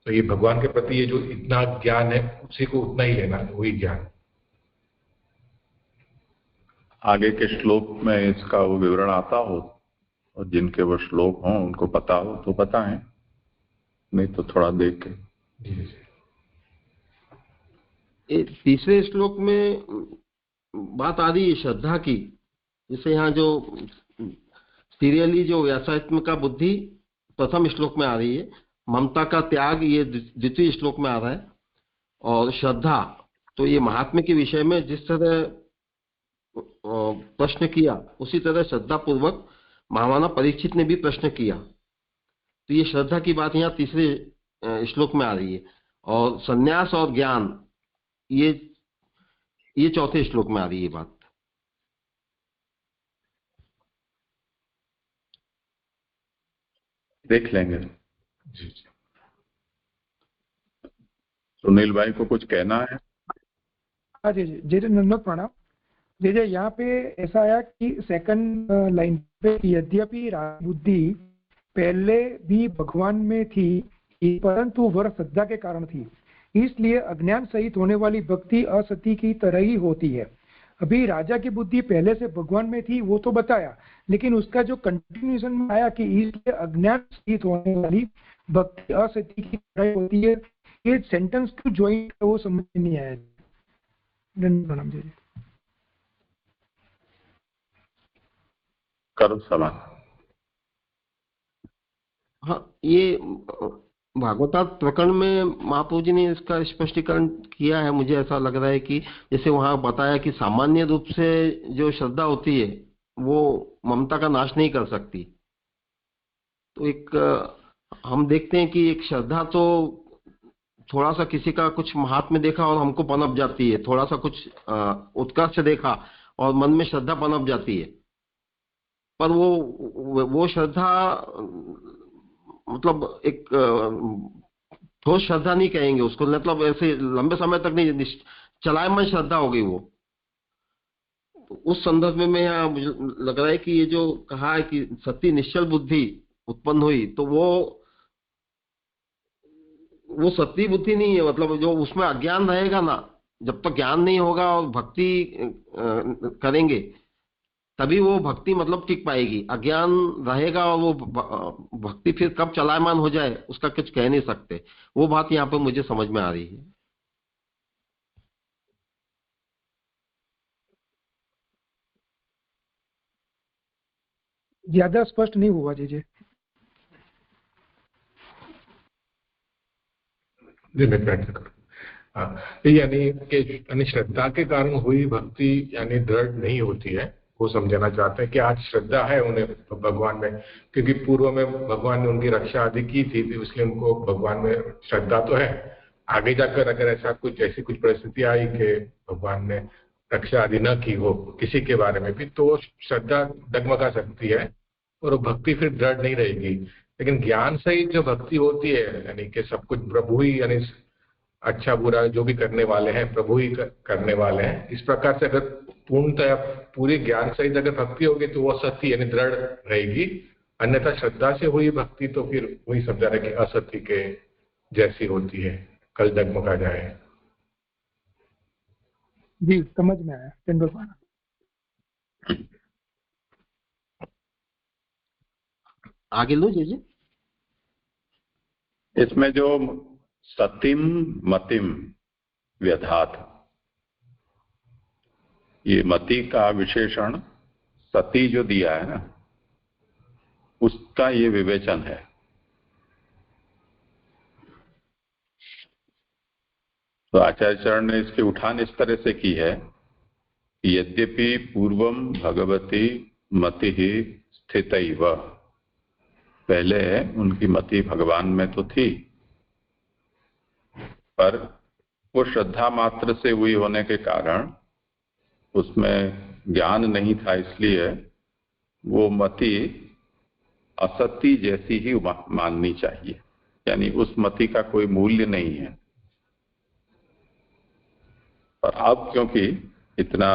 तो ये भगवान के प्रति ये जो इतना ज्ञान है, उसी को उतना ही लेना, वही ज्ञान। आगे के श्लोक में इसका वो विवरण आता हो, और जिनके वो श्लोक हों उनको पता हो तो पता है, नहीं तो थोड़ा देख के। तीसरे श्लोक में बात आ रही है श्रद्धा की, जैसे यहाँ जो सीरियली जो व्यासात्मिका बुद्धि प्रथम श्लोक में आ रही है, ममता का त्याग ये द्वितीय श्लोक में आ रहा है, और श्रद्धा तो ये महात्म्य के विषय में जिस तरह प्रश्न किया उसी तरह श्रद्धा पूर्वक महामाना परीक्षित ने भी प्रश्न किया। तो ये श्रद्धा की बात यहाँ तीसरे श्लोक में आ रही है, और संन्यास और ज्ञान ये चौथे श्लोक में आ रही है बात। देख लेंगे। सुनील भाई को कुछ कहना है? हाँ जी जी जी, नंदन प्रणाम जी। जी यहाँ पे ऐसा आया कि सेकंड लाइन पे, यद्यपि बुद्धि पहले भी भगवान में थी परंतु वह श्रद्धा के कारण थी, इसलिए अज्ञान सहित होने वाली भक्ति असती की तरह ही होती है। अभी राजा की बुद्धि पहले से भगवान में थी वो तो बताया, लेकिन उसका जो कंटिन्यूएशन में आया कि इसलिए अज्ञान सहित होने वाली भक्ति असती की तरह होती है, ये सेंटेंस क्यों ज्वाइन वो समझ नहीं आया। प्रणाम जी। करो सवाल। हाँ, ये भागवता प्रकरण में महाप्रभु जी ने इसका स्पष्टीकरण किया है। मुझे ऐसा लग रहा है कि जैसे वहां बताया कि सामान्य रूप से जो श्रद्धा होती है वो ममता का नाश नहीं कर सकती। तो एक हम देखते हैं कि एक श्रद्धा तो थोड़ा सा किसी का कुछ महात्म्य देखा और हमको पनप जाती है, थोड़ा सा कुछ उत्कर्ष देखा और मन में श्रद्धा पनप जाती है, पर वो श्रद्धा मतलब एक ठोस श्रद्धा नहीं कहेंगे उसको, मतलब ऐसे लंबे समय तक नहीं, चलायमान श्रद्धा हो गई वो। उस संदर्भ में यहाँ मुझे लग रहा है कि ये जो कहा है कि सती निश्चल बुद्धि उत्पन्न हुई, तो वो सती बुद्धि नहीं है। मतलब जो उसमें अज्ञान रहेगा ना, जब तक ज्ञान नहीं होगा और भक्ति करेंगे तभी वो भक्ति मतलब टिक पाएगी। अज्ञान रहेगा और वो भक्ति फिर कब चलायमान हो जाए उसका कुछ कह नहीं सकते। वो बात यहाँ पे मुझे समझ में आ रही है। ज्यादा स्पष्ट नहीं हुआ जी। जी मैं प्रयत्न करूँ। यानी श्रद्धा के कारण हुई भक्ति यानी दृढ़ नहीं होती है, वो समझना चाहते हैं कि आज श्रद्धा है उन्हें भगवान में, क्योंकि पूर्व में भगवान ने उनकी रक्षा आदि की थी, इसलिए उनको भगवान में श्रद्धा तो है। आगे जाकर अगर ऐसा कुछ ऐसी कुछ परिस्थिति आई कि भगवान ने रक्षा आदि न की हो किसी के बारे में भी, तो श्रद्धा डगमगा सकती है और भक्ति फिर दृढ़ नहीं रहेगी। लेकिन ज्ञान सहित जो भक्ति होती है, यानी कि सब कुछ प्रभु ही यानी अच्छा बुरा जो भी करने वाले हैं प्रभु ही करने वाले हैं, इस प्रकार से अगर पूर्णतया पूरी ज्ञान सहित अगर भक्ति होगी तो वो सत्य यानी दृढ़ रहेगी। अन्यथा श्रद्धा से हुई भक्ति तो फिर वही समझा रहे कि असत्य के जैसी होती है, कल जगमगा जाए। जी समझ में आया तेंदुलकर। आगे लो जी। इसमें जो सतिम मतिम व्यधात, ये मति का विशेषण सती जो दिया है ना, उसका ये विवेचन है। तो आचार्य चरण ने इसकी उठान इस तरह से की है कि यद्यपि पूर्वम भगवती मति ही स्थितैव, पहले उनकी मति भगवान में तो थी, पर वो श्रद्धा मात्र से हुई होने के कारण उसमें ज्ञान नहीं था, इसलिए वो मति असत्य जैसी ही माननी चाहिए, यानी उस मति का कोई मूल्य नहीं है। पर अब क्योंकि इतना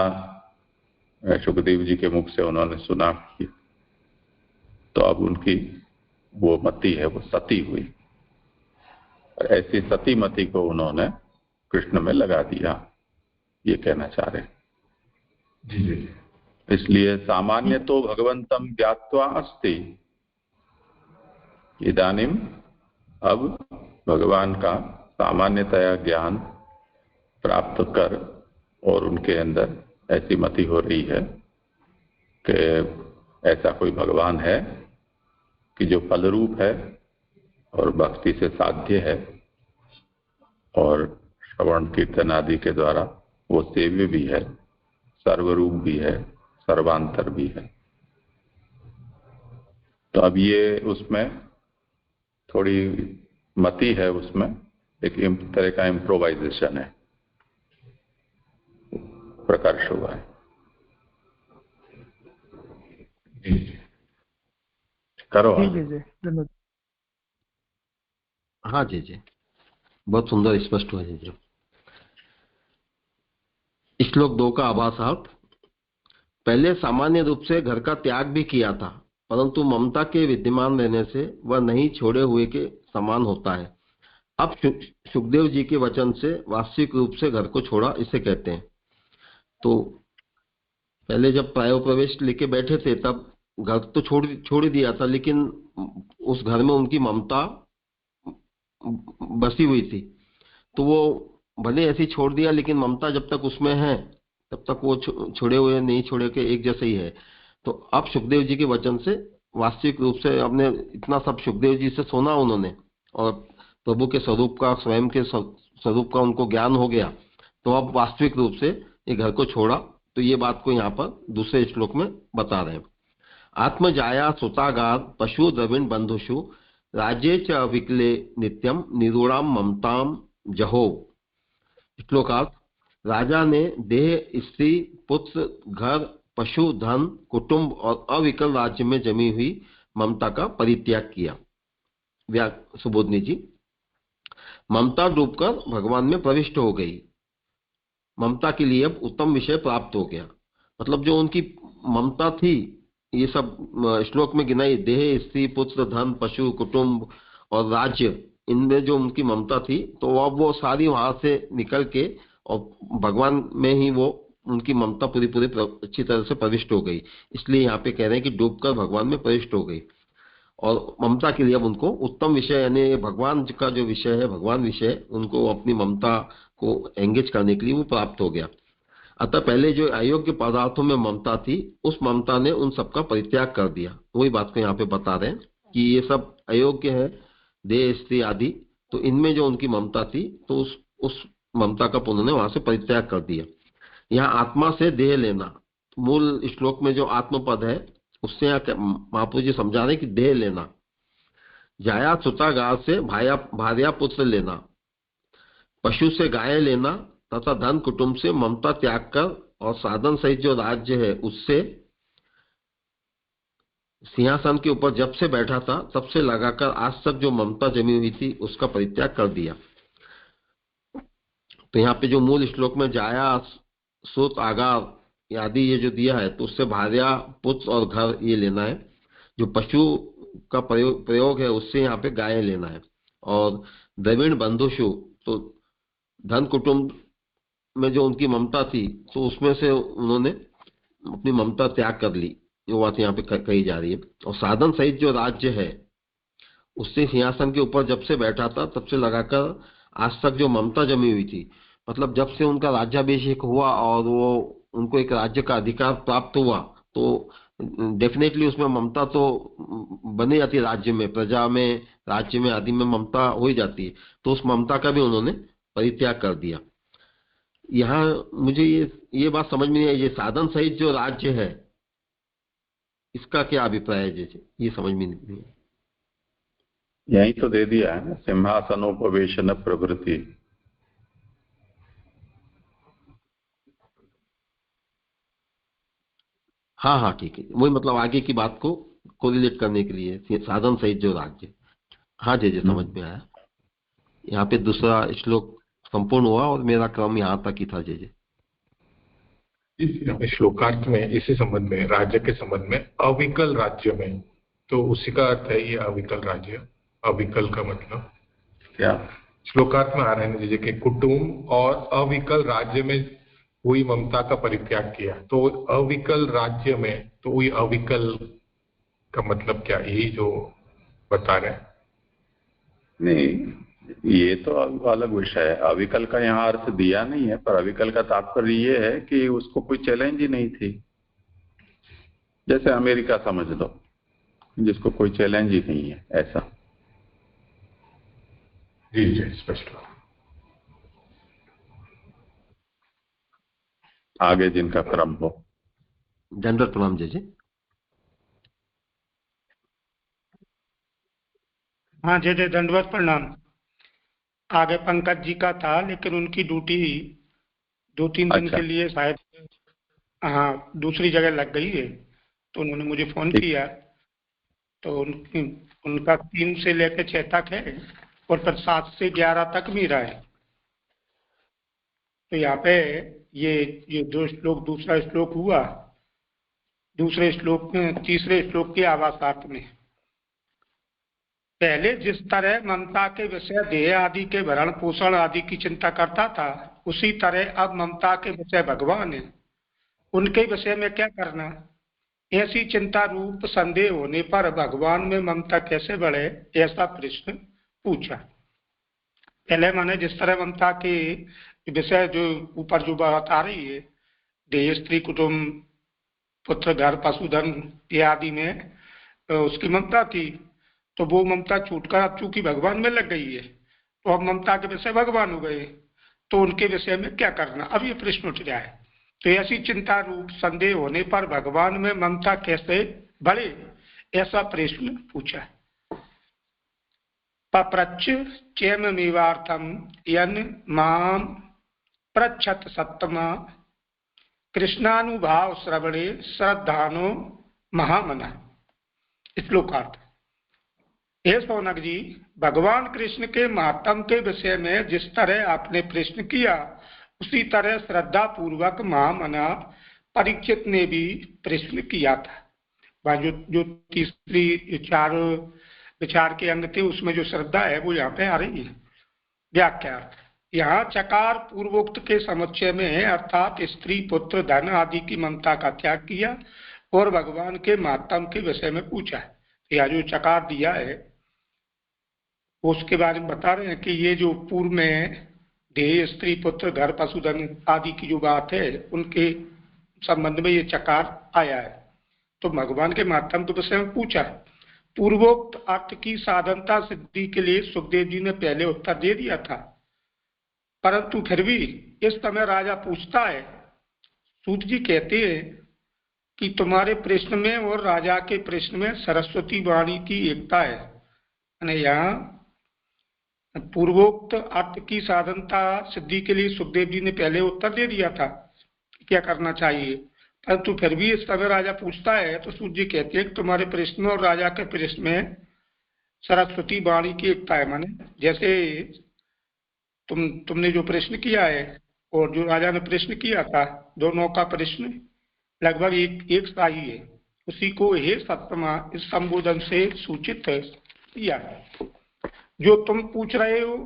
सुखदेव जी के मुख से उन्होंने सुना कि, तो अब उनकी वो मति है वो सती हुई, और ऐसी सती मति को उन्होंने कृष्ण में लगा दिया, ये कहना चाह रहे हैं। जी। इसलिए सामान्य तो भगवंतम ज्ञात्वा अस्ति, इदानीम अब भगवान का सामान्यतया ज्ञान प्राप्त कर, और उनके अंदर ऐसी मति हो रही है कि ऐसा कोई भगवान है कि जो फल रूप है और भक्ति से साध्य है, और श्रवण कीर्तन आदि के द्वारा वो सेव्य भी है, सर्वरूप भी है, सर्वांतर भी है। तो अब ये उसमें थोड़ी मति है, उसमें एक तरह का इम्प्रोवाइजेशन है, प्रकर्ष हुआ है। करो। जी। हाँ जी, बहुत सुंदर स्पष्ट हुआ जी। श्लोक 2 का आभासार्थ। पहले सामान्य रूप से घर का त्याग भी किया था, परंतु ममता के विद्यमान रहने से वह नहीं छोड़े हुए के समान होता है। अब सुखदेव जी के वचन से वास्तविक रूप से घर को छोड़ा, इसे कहते हैं। तो पहले जब प्रायो प्रवेश लेके बैठे थे तब घर तो छोड़ ही दिया था, लेकिन उस घर में उनकी ममता बसी हुई थी, तो वो भले ऐसे छोड़ दिया, लेकिन ममता जब तक उसमें है तब तक वो छोड़े हुए नहीं छोड़े के एक जैसे ही है। तो अब सुखदेव जी के वचन से वास्तविक रूप से अपने इतना सब सुखदेव जी से सुना उन्होंने, और प्रभु के स्वरूप का, स्वयं के स्वरूप का उनको ज्ञान हो गया, तो अब वास्तविक रूप से ये घर को छोड़ा। तो ये बात को यहाँ पर दूसरे श्लोक में बता रहे हैं। आत्मजाया सुतागार पशु द्रविण बंधुषु राज्ये च अविकले नित्यम निरूढ़ाम ममताम जहो। श्लोकार्थ। राजा ने देह, स्त्री, पुत्र, घर, पशु, धन, कुटुंब और अविकल राज्य में जमी हुई ममता का परित्याग किया। सुबोधनी जी। ममता डूबकर भगवान में प्रविष्ट हो गई। ममता के लिए अब उत्तम विषय प्राप्त हो गया। मतलब जो उनकी ममता थी, ये सब श्लोक में गिनाई, देह, स्त्री, पुत्र, धन, पशु, कुटुंब और राज्य, इनमें जो उनकी ममता थी, तो अब वो सारी वहां से निकल के और भगवान में ही वो उनकी ममता पूरी अच्छी तरह से प्रविष्ट हो गई। इसलिए यहाँ पे कह रहे हैं कि डूबकर भगवान में प्रविष्ट हो गई, और ममता के लिए अब उनको उत्तम विषय, यानी भगवान का जो विषय है, भगवान विषय, उनको अपनी ममता को एंगेज करने के लिए वो प्राप्त हो गया। अतः पहले जो अयोग्य पदार्थों में ममता थी, उस ममता ने उन सबका परित्याग कर दिया। वही बात को यहाँ पे बता रहे हैं कि ये सब अयोग्य है, देह, स्त्री आदि, तो इनमें जो उनकी ममता थी, तो उस ममता का उन्होंने वहां से परित्याग कर दिया। यहाँ आत्मा से देह लेना, मूल श्लोक में जो आत्म पद है, उससे महापुरुष जी समझा रहे कि देह लेना। जाया सुतागार से भार्या पुत्र लेना, पशु से गाय लेना, तथा धन कुटुंब से ममता त्याग कर और साधन सहित जो राज्य है उससे सिंहासन के ऊपर जब से बैठा था तब से लगाकर आज तक जो ममता जमी हुई थी उसका परित्याग कर दिया। तो यहाँ पे जो मूल श्लोक में जाया, सुत, आगार आदि ये जो दिया है, तो उससे भार्या, पुत्र और घर ये लेना है। जो पशु का प्रयोग है उससे यहाँ पे गाय लेना है। और द्रविण बंधुषु, तो धन कुटुंब में जो उनकी ममता थी, तो उसमें से उन्होंने अपनी ममता त्याग कर ली, ये बात यहाँ पे कही जा रही है। और साधन सहित जो राज्य है, उससे सिंहासन के ऊपर जब से बैठा था तब से लगाकर आज तक जो ममता जमी हुई थी, मतलब जब से उनका राज्याभिषेक हुआ और वो उनको एक राज्य का अधिकार प्राप्त हुआ, तो डेफिनेटली उसमें ममता तो बनी जाती है, राज्य में, प्रजा में, राज्य में आदि में ममता हो ही जाती है। तो उस ममता का भी उन्होंने परित्याग कर दिया। यहाँ मुझे ये बात समझ में नहीं आई, ये साधन सहित जो राज्य है इसका क्या अभिप्राय है? जैसे ये समझ में नहीं। यही तो दे दिया है, सिंहासनोपवेशन प्रवृत्ति। हाँ हाँ ठीक है, वही मतलब आगे की बात को कोरिलेट करने के लिए साधन सहित जो राज्य। हाँ जी समझ में आया। यहाँ पे दूसरा श्लोक संपूर्ण हुआ और मेरा क्रम यहाँ तक ही था। जी श्लोकार्थ में इसी संबंध में, राज्य के संबंध में, अविकल राज्य में, तो उसी का अर्थ है ये अविकल राज्य। अविकल का मतलब क्या? श्लोकार्थ में आ रहे हैं कि कुटुंब और अविकल राज्य में हुई ममता का परित्याग किया। तो अविकल राज्य में, तो वही अविकल का मतलब क्या, यही जो बता रहे हैं? नहीं, ये तो अलग विषय है। अविकल का यहाँ अर्थ दिया नहीं है, पर अविकल का तात्पर्य ये है कि उसको कोई चैलेंज ही नहीं थी। जैसे अमेरिका समझ लो, जिसको कोई चैलेंज ही नहीं है, ऐसा। जी स्पष्ट। आगे जिनका क्रम हो। दंडवत प्रणाम जी। हाँ जय जय, दंडवत प्रणाम। आगे पंकज जी का था, लेकिन उनकी ड्यूटी 2-3 दिन के लिए शायद हाँ दूसरी जगह लग गई है, तो उन्होंने मुझे फोन किया। तो उनका 3 से लेकर 6 तक है और फिर 7 से 11 तक मेरा है। तो यहाँ पे ये 2 श्लोक, दूसरा श्लोक हुआ, दूसरे श्लोक में, तीसरे श्लोक के आवासार्थ में पहले जिस तरह ममता के विषय देह आदि के भरण पोषण आदि की चिंता करता था, उसी तरह अब ममता के विषय भगवान है, उनके विषय में क्या करना। ऐसी चिंता रूप संदेह होने पर भगवान में ममता कैसे बढ़े, ऐसा प्रश्न पूछा। पहले माने जिस तरह ममता के विषय जो ऊपर जो बात आ रही है, देह, स्त्री, कुटुंब, पुत्र, घर, पशुधन आदि में उसकी ममता थी, तो वो ममता छूटकर अब चूंकि भगवान में लग गई है, तो अब ममता के विषय भगवान हो गए, तो उनके विषय में क्या करना, अब ये प्रश्न उठ गया है। तो ऐसी चिंता रूप संदेह होने पर भगवान में ममता कैसे बढ़े, ऐसा प्रश्न पूछा। पप्रच्छ चैममेवार्थम यन माम पृच्छत सत्तमा कृष्णानुभाव श्रवणे श्रद्धानो महामना। श्लोकार्थ। हे सौनक जी, भगवान कृष्ण के महात्म के विषय में जिस तरह आपने प्रश्न किया, उसी तरह श्रद्धा पूर्वक महामना परीक्षित ने भी प्रश्न किया था। जो तीसरी 4 विचार के अंग थे, उसमें जो श्रद्धा है वो यहाँ पे आ रही है। व्याख्या। यहाँ चकार पूर्वोक्त के समुच्चय में है, अर्थात स्त्री, पुत्र, धन आदि की ममता का त्याग किया और भगवान के महात्म के विषय में पूछा है। यह जो चकार दिया है उसके बारे में बता रहे हैं कि ये जो पूर्व में देह, स्त्री, पुत्र, घर, पशुधन आदि की जो बात है, उनके संबंध में ये चकार आया है। तो भगवान के महात्म के विषय में पूछा। पूर्वोक्त अर्थ की साधनता सिद्धि के लिए सुखदेव जी ने पहले उत्तर दे दिया था, परंतु फिर भी इस समय राजा पूछता है। सूत जी कहते हैं कि तुम्हारे प्रश्न में और राजा के प्रश्न में सरस्वती वाणी की एकता है। यानी यहाँ पूर्वोक्त अर्थ की साधनता सिद्धि के लिए सुखदेव जी ने पहले उत्तर दे दिया था क्या करना चाहिए, परंतु फिर भी इस समय राजा पूछता है। तो सूत जी कहते हैं कि तुम्हारे प्रश्न में और राजा के प्रश्न में सरस्वती वाणी की एकता है। माने जैसे तुमने जो प्रश्न किया है और जो राजा ने प्रश्न किया था, दोनों का प्रश्न लगभग एक सा ही है। उसी को हे सत्तमा इस संबोधन से सूचित किया है। जो तुम पूछ रहे हो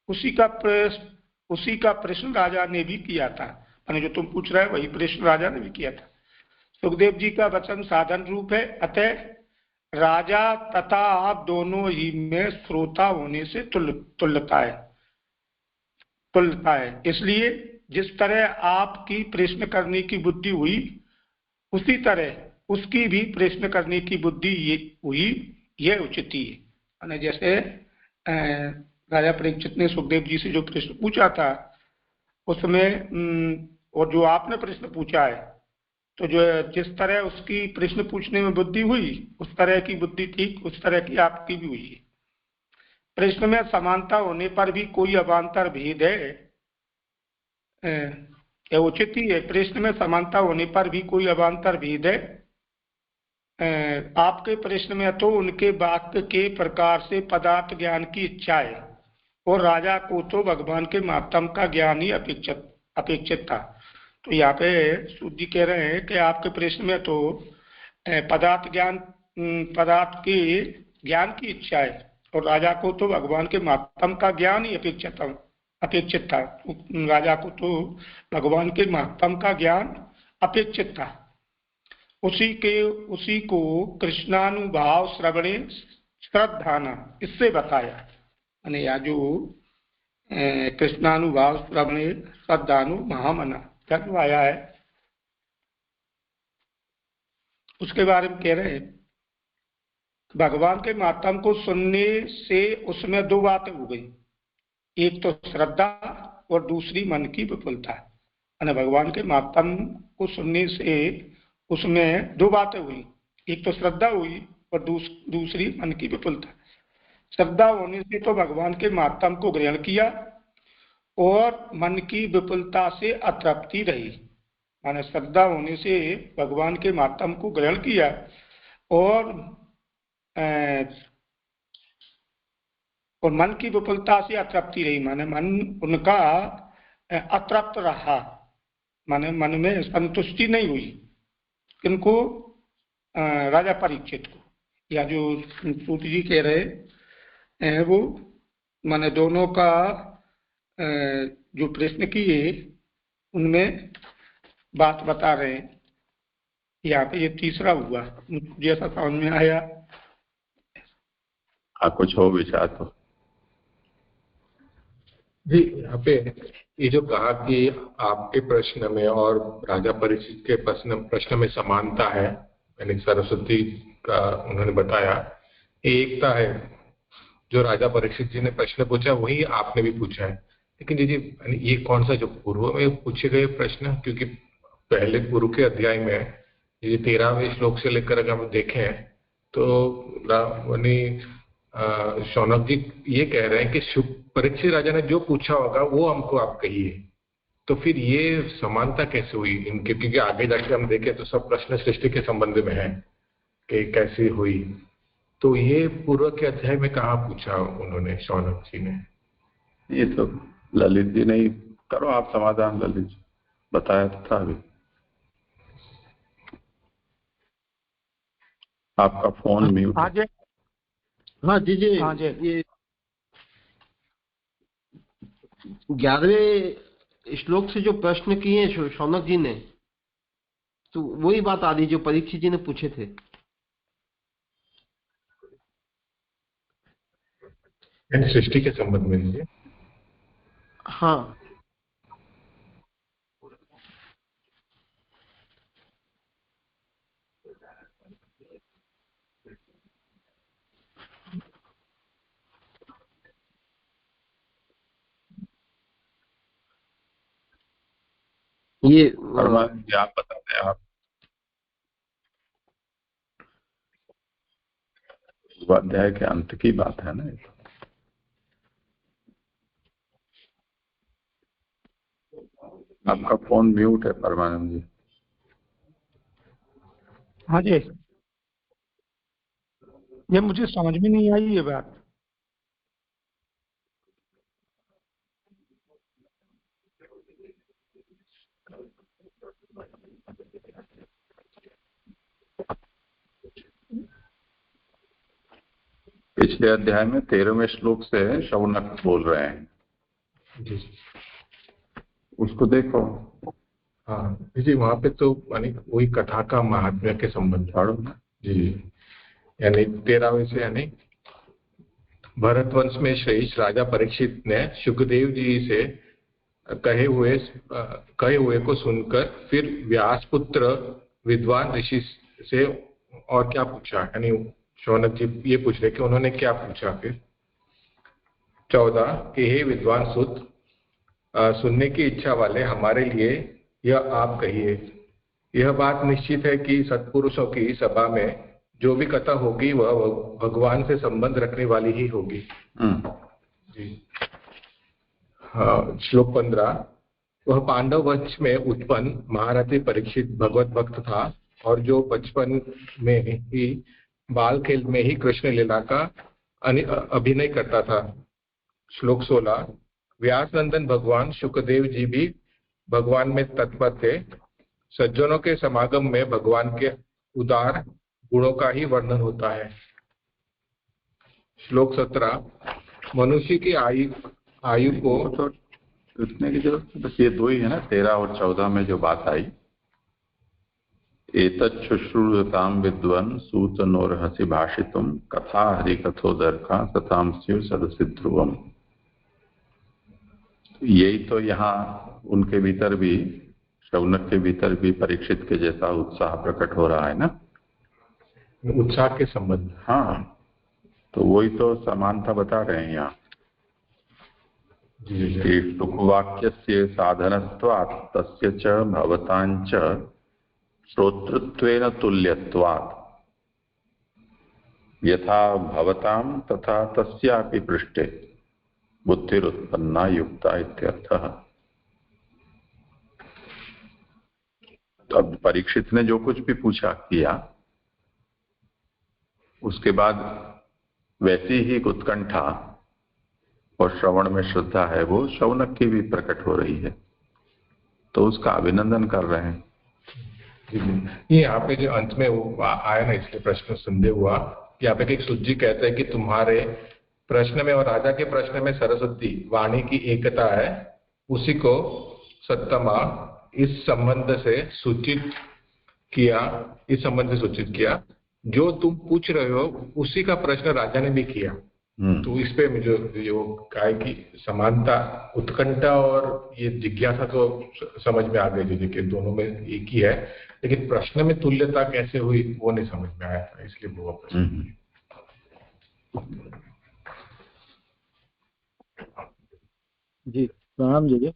उसी का प्रश्न राजा ने भी किया था, यानी जो तुम पूछ रहे हो वही प्रश्न राजा ने भी किया था। सुखदेव जी का वचन साधन रूप है, अतः राजा तथा आप दोनों ही में श्रोता होने से तुल्यता है। इसलिए जिस तरह आपकी प्रश्न करने की बुद्धि हुई उसी तरह उसकी भी प्रश्न करने की बुद्धि हुई, यह उचित ही है। जैसे राजा परीक्षित ने सुखदेव जी से जो प्रश्न पूछा था उसमें और जो आपने प्रश्न पूछा है, तो जो जिस तरह उसकी प्रश्न पूछने में बुद्धि हुई उस तरह की बुद्धि ठीक उस तरह की आपकी भी हुई है। प्रश्न में समानता होने पर भी कोई अवान्तर भेद है, यह उचित ही है। प्रश्न में समानता होने पर भी कोई अवान्तर भेद है। आपके प्रश्न में तो उनके वाक्य के प्रकार से पदार्थ ज्ञान की इच्छा है और राजा को तो भगवान के महात्म का ज्ञान ही अपेक्षित था। तो यहाँ पे सूत जी कह रहे हैं कि आपके प्रश्न में तो पदार्थ के ज्ञान की इच्छा है और राजा को तो भगवान के महात्म का ज्ञान ही अपेक्षित था। राजा को तो भगवान के महात्म का ज्ञान अपेक्षित था। उसी को कृष्णानुभाव श्रवणे श्रद्धाना इससे बताया, यानी या जो कृष्णानुभाव श्रवणे श्रद्धानु महामना क्या आया है उसके बारे में कह रहे हैं। भगवान के महात्म को सुनने से उसमें दो बातें हो गई, एक तो श्रद्धा और दूसरी मन की विपुलता। यानी भगवान के महात्म को सुनने से उसमें दो बातें हुई, एक तो श्रद्धा हुई और दूसरी मन की विपुलता। श्रद्धा होने से तो भगवान के महात्म को ग्रहण किया और मन की विपुलता से अतृप्ति रही। माने श्रद्धा होने से भगवान के महात्म को ग्रहण किया और मन की विपुलता से अतृप्ति रही, माने मन उनका अतृप्त रहा, माने मन में संतुष्टि नहीं हुई। किनको? राजा परीक्षित को। या जो सूत जी कह रहे हैं वो माने दोनों का जो प्रश्न किए उनमें बात बता रहे हैं। यहाँ पे ये तीसरा हुआ जैसा समझ में आया। कुछ हो विचार तो जी, यहाँ पे ये जो कहा कि आपके प्रश्न में और राजा परीक्षित के प्रश्न में समानता है, यानी सरस्वती का उन्होंने बताया एकता है। जो राजा परीक्षित जी ने प्रश्न पूछा वही आपने भी पूछा है। लेकिन जी ये कौन सा जो पूर्व में पूछे गए प्रश्न, क्योंकि पहले पूर्व के अध्याय में ये 13वें श्लोक से लेकर अगर हम देखें तो शौनक जी ये कह रहे हैं कि परीक्षित राजा ने जो पूछा होगा वो हमको आप कहिए। तो फिर ये समानता कैसे हुई इनके, क्योंकि आगे जाके हम देखें तो सब प्रश्न सृष्टि के संबंध में है कि कैसे हुई। तो ये पूर्व के अध्याय में कहाँ पूछा उन्होंने शौनक जी ने? ये तो ललित जी नहीं, करो आप समाधान ललित जी, बताया तो था अभी। आपका फोन म्यूट है। हाँ जी ये 11वें श्लोक से जो प्रश्न किए शौनक जी ने, तो वही बात आ रही जो परीक्षित जी ने पूछे थे। सृष्टि के संबंध में। हाँ ये आप बताते हैं। आप अध्याय के अंत की बात है ना। आपका फोन म्यूट है परमानंद जी। हाँ जी, ये मुझे समझ में नहीं आई ये बात। पिछले अध्याय में 13वें श्लोक से शौनक बोल रहे हैं जी। उसको देखो। हाँ जी, वहाँ पे तो यानी वही कथा का महात्म्य के संबंध पढ़ो जी। यानी 13वें से यानी भरतवंश में श्रेष्ठ राजा परीक्षित ने सुखदेव जी से कहे हुए को सुनकर फिर व्यास पुत्र विद्वान ऋषि से और क्या पूछा, यानी शौनक जी ये पूछ रहे कि उन्होंने क्या पूछा फिर। 14 कि हे विद्वान सुत, सुनने की इच्छा वाले हमारे लिए यह आप कहिए। यह बात निश्चित है कि सत्पुरुषों की सभा में जो भी कथा होगी वह भगवान से संबंध रखने वाली ही होगी। जी। हाँ, श्लोक 15 वह पांडव वंश में उत्पन्न महारथी परीक्षित भगवत भक्त था और जो बचपन में ही बाल खेल में ही कृष्ण लीला का अभिनय करता था। श्लोक 16 व्यास नंदन भगवान सुखदेव जी भी भगवान में तत्पर थे। सज्जनों के समागम में भगवान के उदार गुणों का ही वर्णन होता है। श्लोक 17 मनुष्य की आयु को इतने की जरूरत बस ये दो ही है ना, 13 और 14 में जो बात आई। एतच्छुश्रूताम विद्वन सूतनोर्हसि भाषितुम कथा हरिकथोदर्का तथाम स्युः सदसि ध्रुवम। यही तो यहाँ उनके भीतर भी, शौनक के भीतर भी परीक्षित के जैसा उत्साह प्रकट हो रहा है ना, उत्साह के संबंध। हाँ, तो वही तो समानता बता रहे हैं यहाँ कि शुकवाक्यस्य साधनत्वात् तस्य च भवतांच श्रोतृत्वेन तुल्यत्वात् यथा भवतां तथा तस्यापि पृष्ठे बुद्धिरुत्पन्ना युक्ता इत्यर्थः। तो अब परीक्षित ने जो कुछ भी पूछा किया, उसके बाद वैसी ही उत्कंठा और श्रवण में श्रद्धा है वो शौनक की भी प्रकट हो रही है, तो उसका अभिनंदन कर रहे हैं। ये यहाँ पे जो अंत में वो आया ना, इसलिए प्रश्न संदेह हुआ। यहाँ पे एक सुत जी कहते हैं कि तुम्हारे प्रश्न में और राजा के प्रश्न में सरस्वती वाणी की एकता है, उसी को सत्तमा इस संबंध से सूचित किया जो तुम पूछ रहे हो उसी का प्रश्न राजा ने भी किया। तो इस पे मुझे जो कहा कि समानता, उत्कंठा और ये जिज्ञासा तो समझ में आ गई थी कि दोनों में एक ही है, लेकिन प्रश्न में तुल्यता कैसे हुई वो नहीं समझ में आया था, इसलिए वो प्रश्न। जी प्रणाम जी।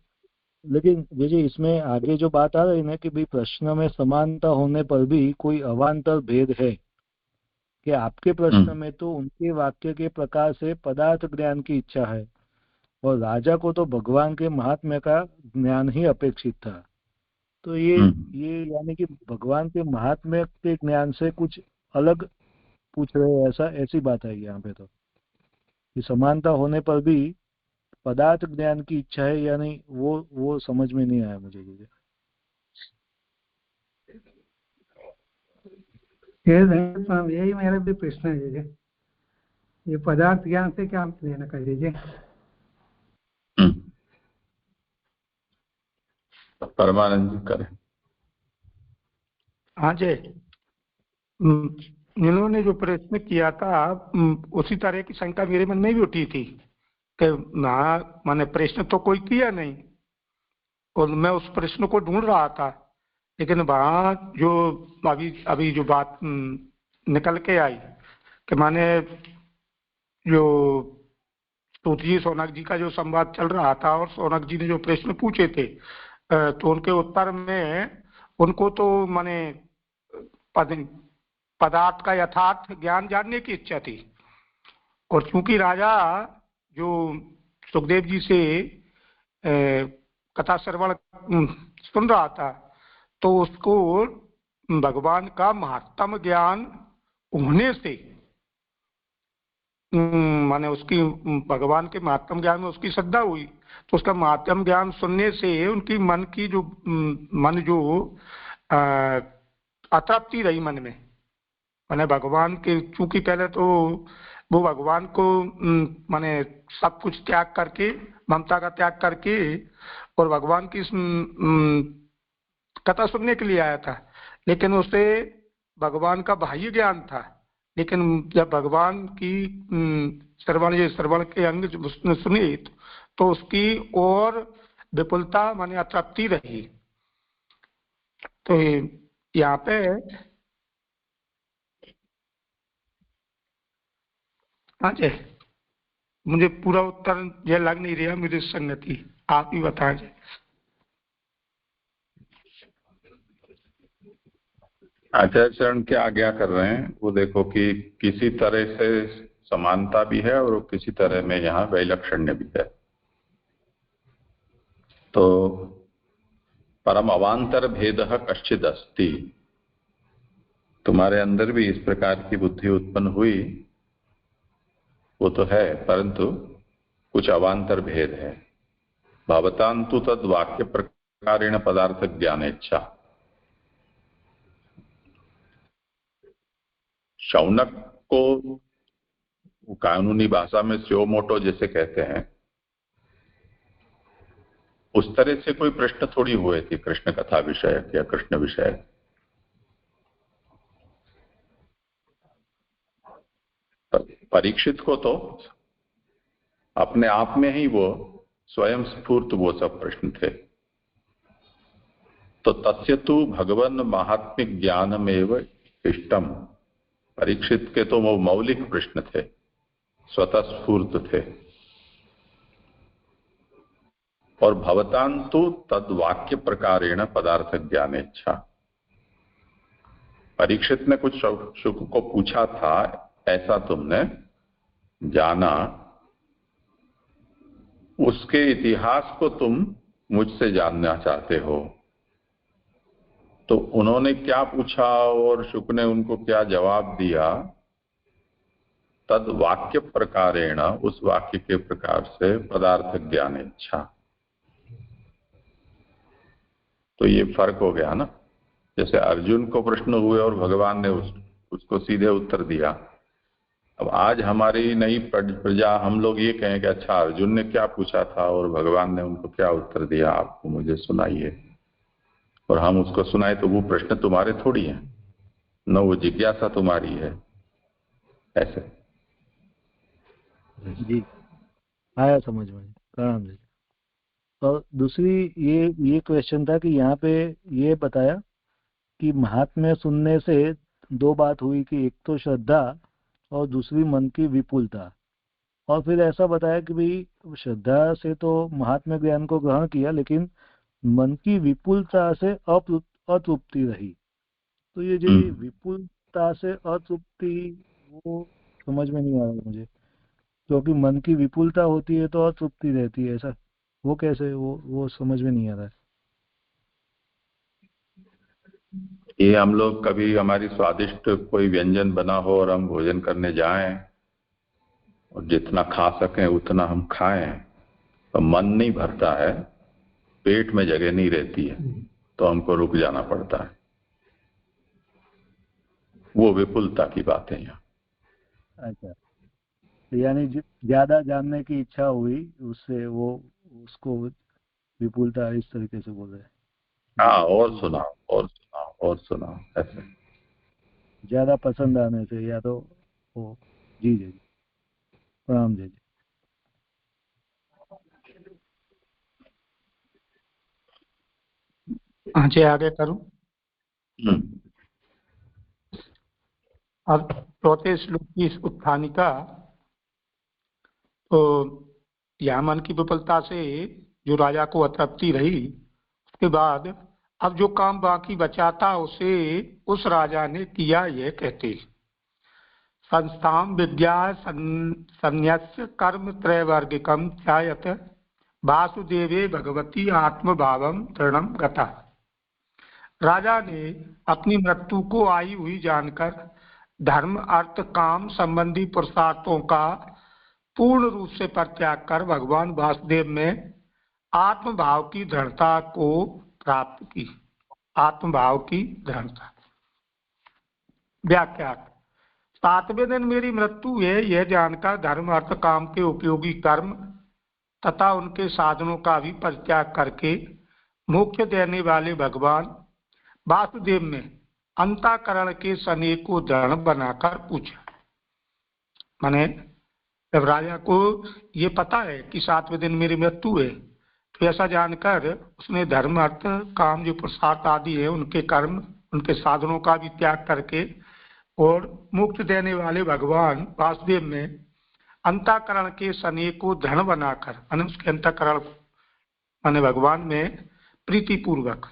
लेकिन जी इसमें आगे जो बात आ रही है ना कि भाई प्रश्न में समानता होने पर भी कोई अवान्तर भेद है, कि आपके प्रश्न में तो उनके वाक्य के प्रकार से पदार्थ ज्ञान की इच्छा है और राजा को तो भगवान के महात्म्य का ज्ञान ही अपेक्षित था। तो ये यानी कि भगवान के महात्म्य के ज्ञान से कुछ अलग पूछ रहे हैं, ऐसी बात है यहाँ पे। तो कि समानता होने पर भी पदार्थ ज्ञान की इच्छा है या नहीं, वो समझ में नहीं आया मुझे। यही मेरा भी प्रश्न है, ये पदार्थ ज्ञान से क्या लेना कर दीजिए। परमानंद करें। हाँ जी, इन्होंने जो प्रश्न किया था उसी तरह की शंका मेरे मन में भी उठी थी कि मैंने प्रश्न तो कोई किया नहीं और मैं उस प्रश्न को ढूंढ रहा था, लेकिन वहाँ जो अभी जो बात निकल के आई कि माने जो सूत जी शौनक जी का जो संवाद चल रहा था और शौनक जी ने जो प्रश्न पूछे थे तो उनके उत्तर में उनको तो माने पदार्थ का यथार्थ ज्ञान जानने की इच्छा थी। और चूंकि राजा जो सुखदेव जी से कथा श्रवण सुन रहा था तो उसको भगवान का महत्तम ज्ञान होने से माने उसकी भगवान के महत्तम ज्ञान में उसकी श्रद्धा हुई, तो उसका महत्तम ज्ञान सुनने से उनकी मन जो अतृप्ति रही मन में। माने भगवान के चूंकि पहले तो वो भगवान को माने सब कुछ त्याग करके, ममता का त्याग करके और भगवान की कथा सुनने के लिए आया था, लेकिन उसे भगवान का बाह्य ज्ञान था। लेकिन जब भगवान की श्रवण के अंग उसने सुनी तो उसकी और विपुलता माने अतृप्ति रही। तो यहाँ पे हाँ जी, मुझे पूरा उत्तर ये लग नहीं रहा मेरी संगति, आप ही बताएं जी। आचार्य चरण क्या आज्ञा कर रहे हैं वो देखो कि किसी तरह से समानता भी है और किसी तरह में यहाँ वैलक्षण्य भी है। तो परम अवान्तर भेद कश्चिद अस्ति, तुम्हारे अंदर भी इस प्रकार की बुद्धि उत्पन्न हुई, वो तो है, परंतु कुछ अवान्तर भेद है। भवतांतु तद वाक्य प्रकारेण पदार्थ ज्ञानेच्छा। शौनक को कानूनी भाषा में स्यो मोटो जैसे कहते हैं, उस तरह से कोई प्रश्न थोड़ी हुए थे कृष्ण कथा विषय या कृष्ण विषय। परीक्षित को तो अपने आप में ही वो स्वयं स्फूर्त वो सब प्रश्न थे। तो तस्य तु भगवन महात्मिक ज्ञानमेव इष्टम, परीक्षित के तो वो मौलिक प्रश्न थे, स्वतः स्फूर्त थे। और भवतांतु तद वाक्य प्रकारेण पदार्थ ज्ञानेच्छा, परीक्षित ने कुछ शुक को पूछा था, ऐसा तुमने जाना, उसके इतिहास को तुम मुझसे जानना चाहते हो। तो उन्होंने क्या पूछा और शुक ने उनको क्या जवाब दिया, तद वाक्य प्रकारेण, उस वाक्य के प्रकार से पदार्थ ज्ञानेच्छा। तो ये फर्क हो गया ना, जैसे अर्जुन को प्रश्न हुए और भगवान ने उसको सीधे उत्तर दिया। अब आज हमारी नई प्रजा, हम लोग ये कहें कि अच्छा अर्जुन ने क्या पूछा था और भगवान ने उनको क्या उत्तर दिया, आपको मुझे सुनाइए, और हम उसको सुनाए तो वो प्रश्न तुम्हारे थोड़ी हैं, न वो जिज्ञासा तुम्हारी है। ऐसे जी आया समझ में, प्रणाम जी। और दूसरी ये क्वेश्चन था कि यहाँ पे ये बताया कि महात्म्य सुनने से दो बात हुई कि एक तो श्रद्धा और दूसरी मन की विपुलता। और फिर ऐसा बताया कि भाई श्रद्धा से तो महात्म्य ज्ञान को ग्रहण किया, लेकिन मन की विपुलता से अतृप्ति रही। तो ये जो विपुलता से अतृप्ति, वो समझ में नहीं आ रहा मुझे, क्योंकि मन की विपुलता होती है तो अतृप्ति रहती है, ऐसा वो कैसे, वो समझ में नहीं आ रहा है। ये हम लोग कभी हमारी स्वादिष्ट कोई व्यंजन बना हो और हम भोजन करने जाएं और जितना खा सकें उतना हम खाएं, तो मन नहीं भरता है, पेट में जगह नहीं रहती है, तो हमको रुक जाना पड़ता है। वो विपुलता की बात है यहाँ। अच्छा, यानी ज्यादा जानने की इच्छा हुई उससे, वो उसको विपुलता इस तरीके से बोल रहे हैं। हाँ, और सुनाओ और सुनाओ और सुनाओ, ऐसे ज्यादा पसंद आने से, या तो वो। जी जी प्रणाम जी। हाँ जी, आगे करूं। अब चौथे श्लोक की इस उत्थानिका, तो यहाँ मन की विफलता से जो राजा को अतृप्ति रही, उसके बाद अब जो काम बाकी बचा था उसे उस राजा ने किया। ये कहते संस्थाम विज्ञा संन्यास्य कर्म त्रैवर्गिकम ध्यायत वासुदेवे भगवती आत्मभावम दृढ़म गता। राजा ने अपनी मृत्यु को आई हुई जानकर धर्म अर्थ काम संबंधी पुरुषार्थों का पूर्ण रूप से परित्याग कर भगवान वासुदेव में आत्मभाव की दृढ़ता को प्राप्त की। आत्मभाव की दृढ़ता। व्याख्या सातवें दिन मेरी मृत्यु है, यह जानकर धर्म अर्थ काम के उपयोगी कर्म तथा उनके साधनों का भी परित्याग करके मोक्ष देने वाले भगवान वासुदेव ने अंतःकरण के शनि को दृढ़ बनाकर पूछा। माने जब राजा को ये पता है कि सातवें दिन मेरी मृत्यु है, तो ऐसा जानकर उसने धर्म अर्थ काम जो पुरुषार्थ आदि है उनके कर्म उनके साधनों का भी त्याग करके और मोक्ष देने वाले भगवान वासुदेव ने अंतःकरण के शनि को दृढ़ बनाकर माने उसके अंतःकरण माने भगवान में प्रीति पूर्वक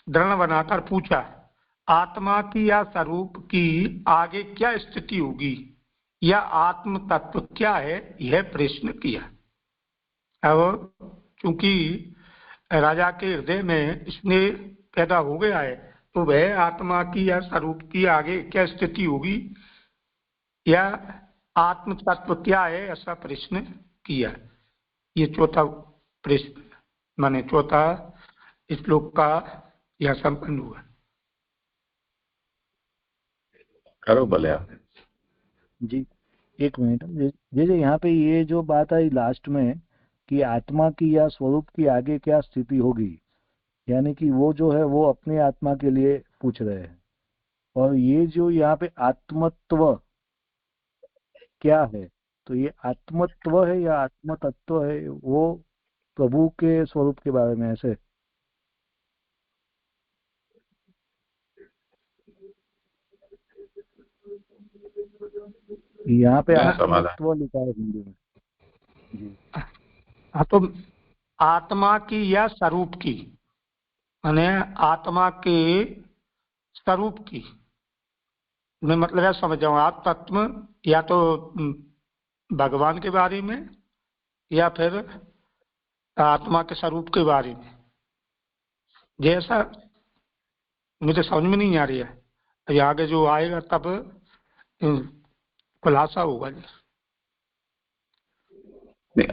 दृढ़ बनाकर पूछा, आत्मा की या स्वरूप की आगे क्या स्थिति होगी या आत्म तत्व क्या है, यह प्रश्न किया। अब चूंकि राजा के हृदय में स्नेह पैदा हो गया है, तो वह आत्मा की या स्वरूप की आगे क्या स्थिति होगी या आत्म तत्व क्या है, ऐसा प्रश्न किया। ये चौथा प्रश्न माने चौथा श्लोक का यह संपन्न हुआ। करो भले आप जी। एक मिनट, जैसे यहाँ पे ये जो बात आई लास्ट में कि आत्मा की या स्वरूप की आगे क्या स्थिति होगी, यानी कि वो जो है वो अपनी आत्मा के लिए पूछ रहे हैं, और ये जो यहाँ पे आत्मत्व क्या है, तो ये आत्मत्व है या आत्म तत्व है, वो प्रभु के स्वरूप के बारे में ऐसे। यहाँ पे आत्मत्व लिखा है हिंदी में जी। हाँ, तो आत्मा की या स्वरूप की माने आत्मा के स्वरूप की मैं मतलब है समझ जाऊँ, आप तत्व या तो भगवान के बारे में या फिर आत्मा के स्वरूप के बारे में, जैसा मुझे समझ में नहीं आ रही है। ये आगे जो आएगा तब खुलासा होगा।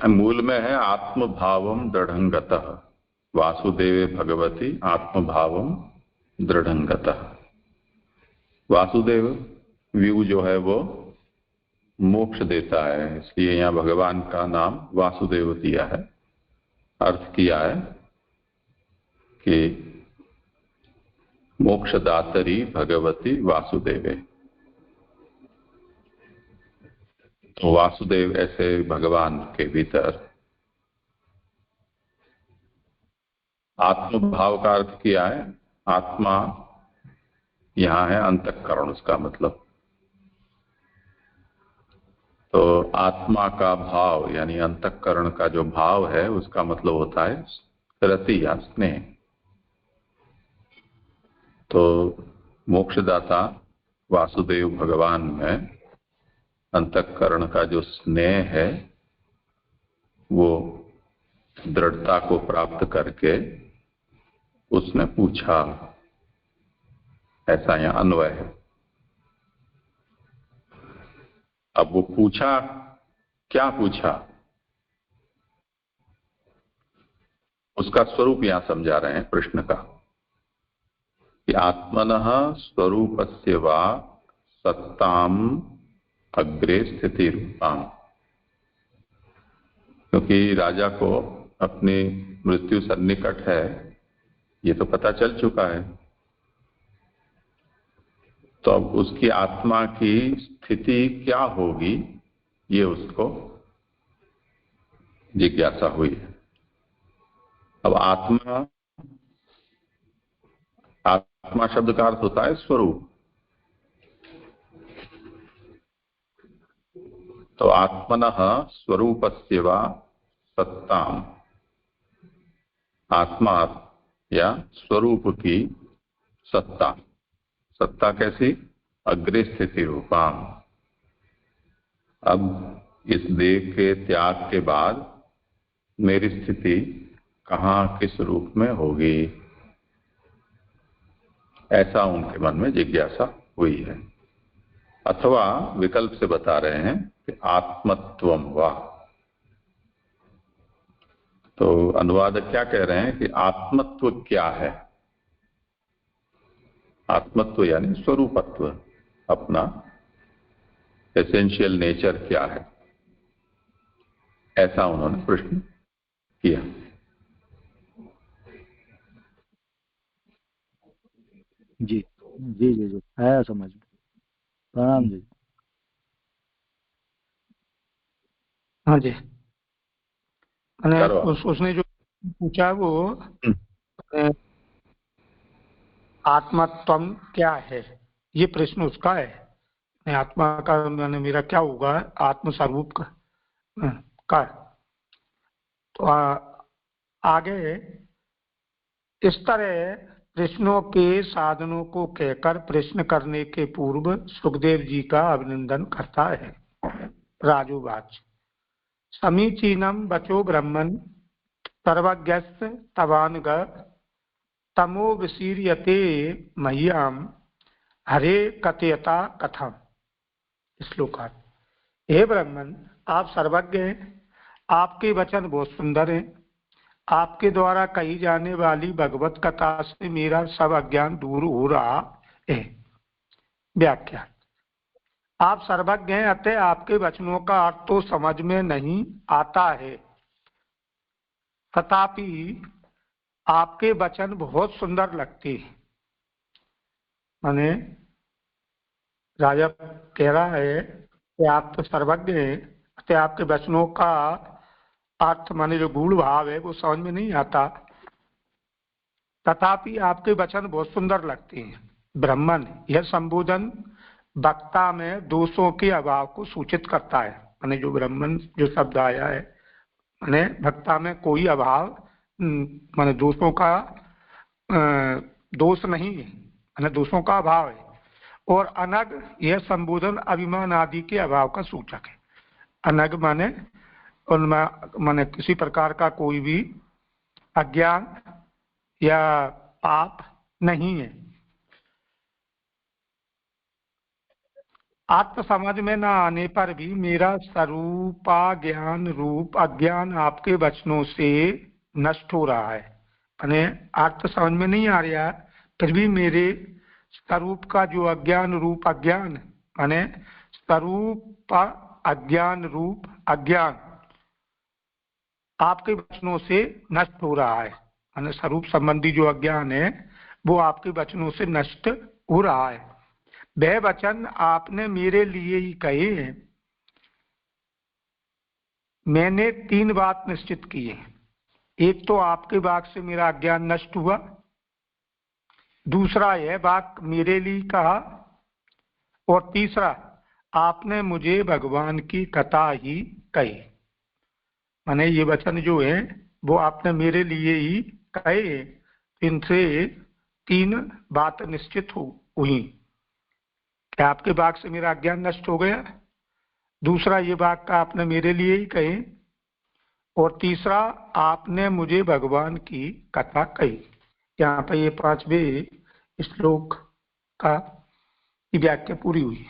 मूल में है आत्मभावम दृढ़ंगतः, वासुदेवे भगवती आत्मभावम दृढ़ंगतः। वासुदेव व्यू जो है वो मोक्ष देता है, इसलिए यहाँ भगवान का नाम वासुदेव दिया है। अर्थ किया है कि मोक्षदातरी भगवती वासुदेवे। तो वासुदेव ऐसे भगवान के भीतर आत्मभाव का अर्थ किया है। आत्मा यहाँ है अंतःकरण, उसका मतलब तो आत्मा का भाव यानी अंतःकरण का जो भाव है उसका मतलब होता है रति या स्नेह। तो मोक्षदाता वासुदेव भगवान में अंतःकरण का जो स्नेह है वो दृढ़ता को प्राप्त करके उसने पूछा, ऐसा यहाँ अन्वय है। अब वो पूछा, क्या पूछा, उसका स्वरूप यहां समझा रहे हैं प्रश्न का कि आत्मनः स्वरूपस्य वा सत्ताम अग्रे स्थिति रूपाम। क्योंकि राजा को अपनी मृत्यु सन्निकट है ये तो पता चल चुका है, तो अब उसकी आत्मा की स्थिति क्या होगी ये उसको जिज्ञासा हुई। अब आत्मा शब्द का अर्थ होता है स्वरूप। तो आत्मनः स्वरूपस्य वा सत्ताम, आत्मा या स्वरूप की सत्ता। सत्ता कैसी? अग्रे स्थिति रूपाम। अब इस देह के त्याग के बाद मेरी स्थिति कहाँ किस रूप में होगी, ऐसा उनके मन में जिज्ञासा हुई है। अथवा विकल्प से बता रहे हैं कि आत्मत्वम वा। तो अनुवादक क्या कह रहे हैं कि आत्मत्व क्या है? आत्मत्व यानी स्वरूपत्व, अपना एसेंशियल नेचर क्या है, ऐसा उन्होंने प्रश्न किया। जी जी जी जी, आया समझ में। प्रणाम जी। हाँ जी, मैंने उसने जो पूछा वो आत्मत्वम क्या है, ये प्रश्न उसका है। आत्मा का मैंने मेरा क्या होगा आत्म स्वरूप का। तो आगे इस तरह प्रश्नों के साधनों को कहकर प्रश्न करने के पूर्व सुखदेव जी का अभिनंदन करता है। राजुवाच समीचीनम बचो ब्रह्मन् सर्वज्ञस्य तवानग तमो विशीर्यते मह्यम हरे कथयता कथम। श्लोकार्थ। हे ब्रह्मन, आप सर्वज्ञ हैं, आपके वचन बहुत सुंदर हैं, आपके द्वारा कही जाने वाली भगवत कथा से मेरा सब अज्ञान दूर हो रहा है। व्याख्या। आप सर्वज्ञ हैं, अतः आपके वचनों का अर्थ तो समझ में नहीं आता है, तथापि आपके वचन बहुत सुंदर लगते हैं। माने राजा कह रहा है कि आप तो सर्वज्ञ हैं, अतः आपके वचनों का अर्थ माने जो गूढ़ भाव है वो समझ में नहीं आता, तथापि आपके वचन बहुत सुंदर लगते हैं। ब्रह्मन, यह संबोधन वक्ता में दोषों के अभाव को सूचित करता है। माने जो ब्रह्मन जो शब्द आया है, माने वक्ता में कोई अभाव, माने दोषों का दोष नहीं है, माने दोषों का अभाव है। और अनग, यह संबोधन अभिमान आदि के अभाव का सूचक है। अनग माने उनमें माने किसी प्रकार का कोई भी अज्ञान या पाप नहीं है। आत्म समझ में न आने पर भी मेरा स्वरूपा ज्ञान रूप अज्ञान आपके वचनों से नष्ट हो रहा है। यानी आत्म समझ में नहीं आ रहा, फिर भी मेरे स्वरूप का जो अज्ञान रूप अज्ञान, माने स्वरूप अज्ञान रूप अज्ञान आपके वचनों से नष्ट हो रहा है। माने स्वरूप संबंधी जो अज्ञान है वो आपके वचनों से नष्ट हो रहा है। वह वचन आपने मेरे लिए ही कहे हैं। मैंने 3 बात निश्चित की है। एक तो आपके वाक से मेरा अज्ञान नष्ट हुआ, दूसरा यह वाक मेरे लिए कहा, और तीसरा आपने मुझे भगवान की कथा ही कही। माने ये वचन जो है वो आपने मेरे लिए ही कहे। इनसे 3 बात निश्चित हुई कि आपके वाक से मेरा अज्ञान नष्ट हो गया, दूसरा ये वाक का आपने मेरे लिए ही कहे, और तीसरा आपने मुझे भगवान की कथा कही। यहाँ पर ये 5वें श्लोक का व्याख्या पूरी हुई।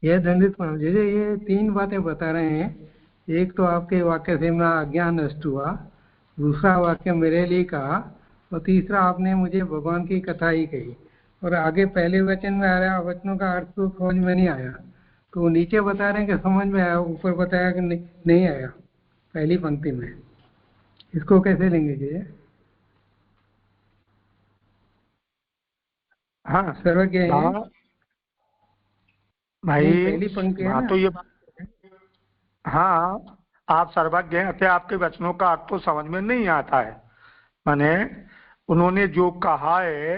ये दंडित प्रणाम जी, ये 3 बातें बता रहे हैं। एक तो आपके वाक्य से मेरा अज्ञान नष्ट हुआ, दूसरा वाक्य मेरे लिए कहा, और तीसरा आपने मुझे भगवान की कथा ही कही। और आगे पहले वचन में आ रहा वचनों का अर्थ तो समझ में नहीं आया, तो नीचे बता रहे हैं कि समझ में आया, ऊपर बताया कि नहीं आया पहली पंक्ति में। इसको कैसे लेंगे जी? हाँ सर्वज्ञ है भाई, पहली पंक्ति है ना? तो ये हाँ, आप सर्वज्ञ हैं, अतः आपके वचनों का अर्थ तो समझ में नहीं आता है। माने उन्होंने जो कहा है,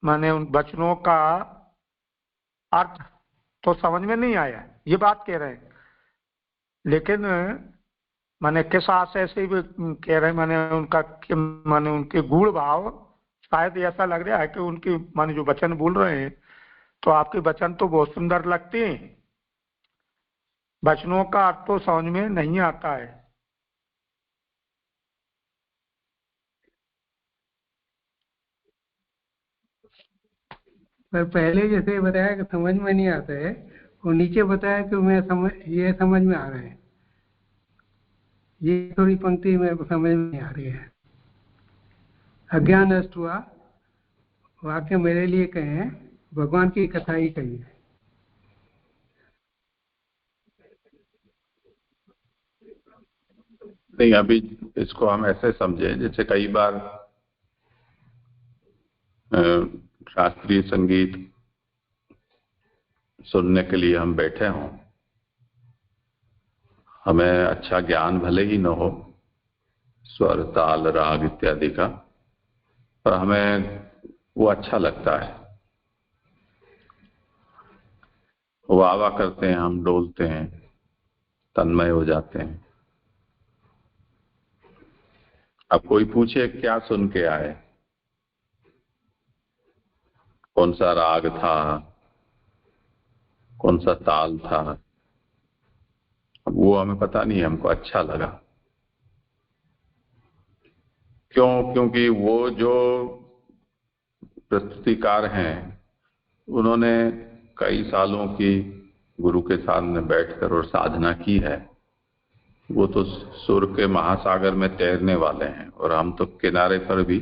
माने उन वचनों का अर्थ तो समझ में नहीं आया, ये बात कह रहे हैं। लेकिन माने किस आशय से भी कह रहे हैं, माने उनका माने उनके गूढ़ भाव शायद ऐसा लग रहा है कि उनके माने जो वचन बोल रहे हैं तो आपके वचन तो बहुत सुंदर लगते हैं, वचनों का अर्थ तो समझ में नहीं आता है। पर पहले जैसे बताया कि समझ में नहीं आता है, और नीचे बताया कि ये समझ में आ रहा है। ये थोड़ी पंक्ति में समझ में नहीं आ रही है। अज्ञान नष्ट हुआ, वाक्य मेरे लिए कहें, भगवान की कथा ही कही है। नहीं, अभी इसको हम ऐसे समझे जैसे कई बार शास्त्रीय संगीत सुनने के लिए हम बैठे हों, हमें अच्छा ज्ञान भले ही न हो स्वर ताल राग इत्यादि का, पर हमें वो अच्छा लगता है, वाह वाह करते हैं, हम डोलते हैं, तन्मय हो जाते हैं। अब कोई पूछे क्या सुन के आए, कौन सा राग था, कौन सा ताल था, अब वो हमें पता नहीं, हमको अच्छा लगा। क्यों? क्योंकि वो जो प्रस्तुतिकार हैं उन्होंने कई सालों की गुरु के सामने बैठकर और साधना की है। वो तो सुर के महासागर में तैरने वाले हैं और हम तो किनारे पर भी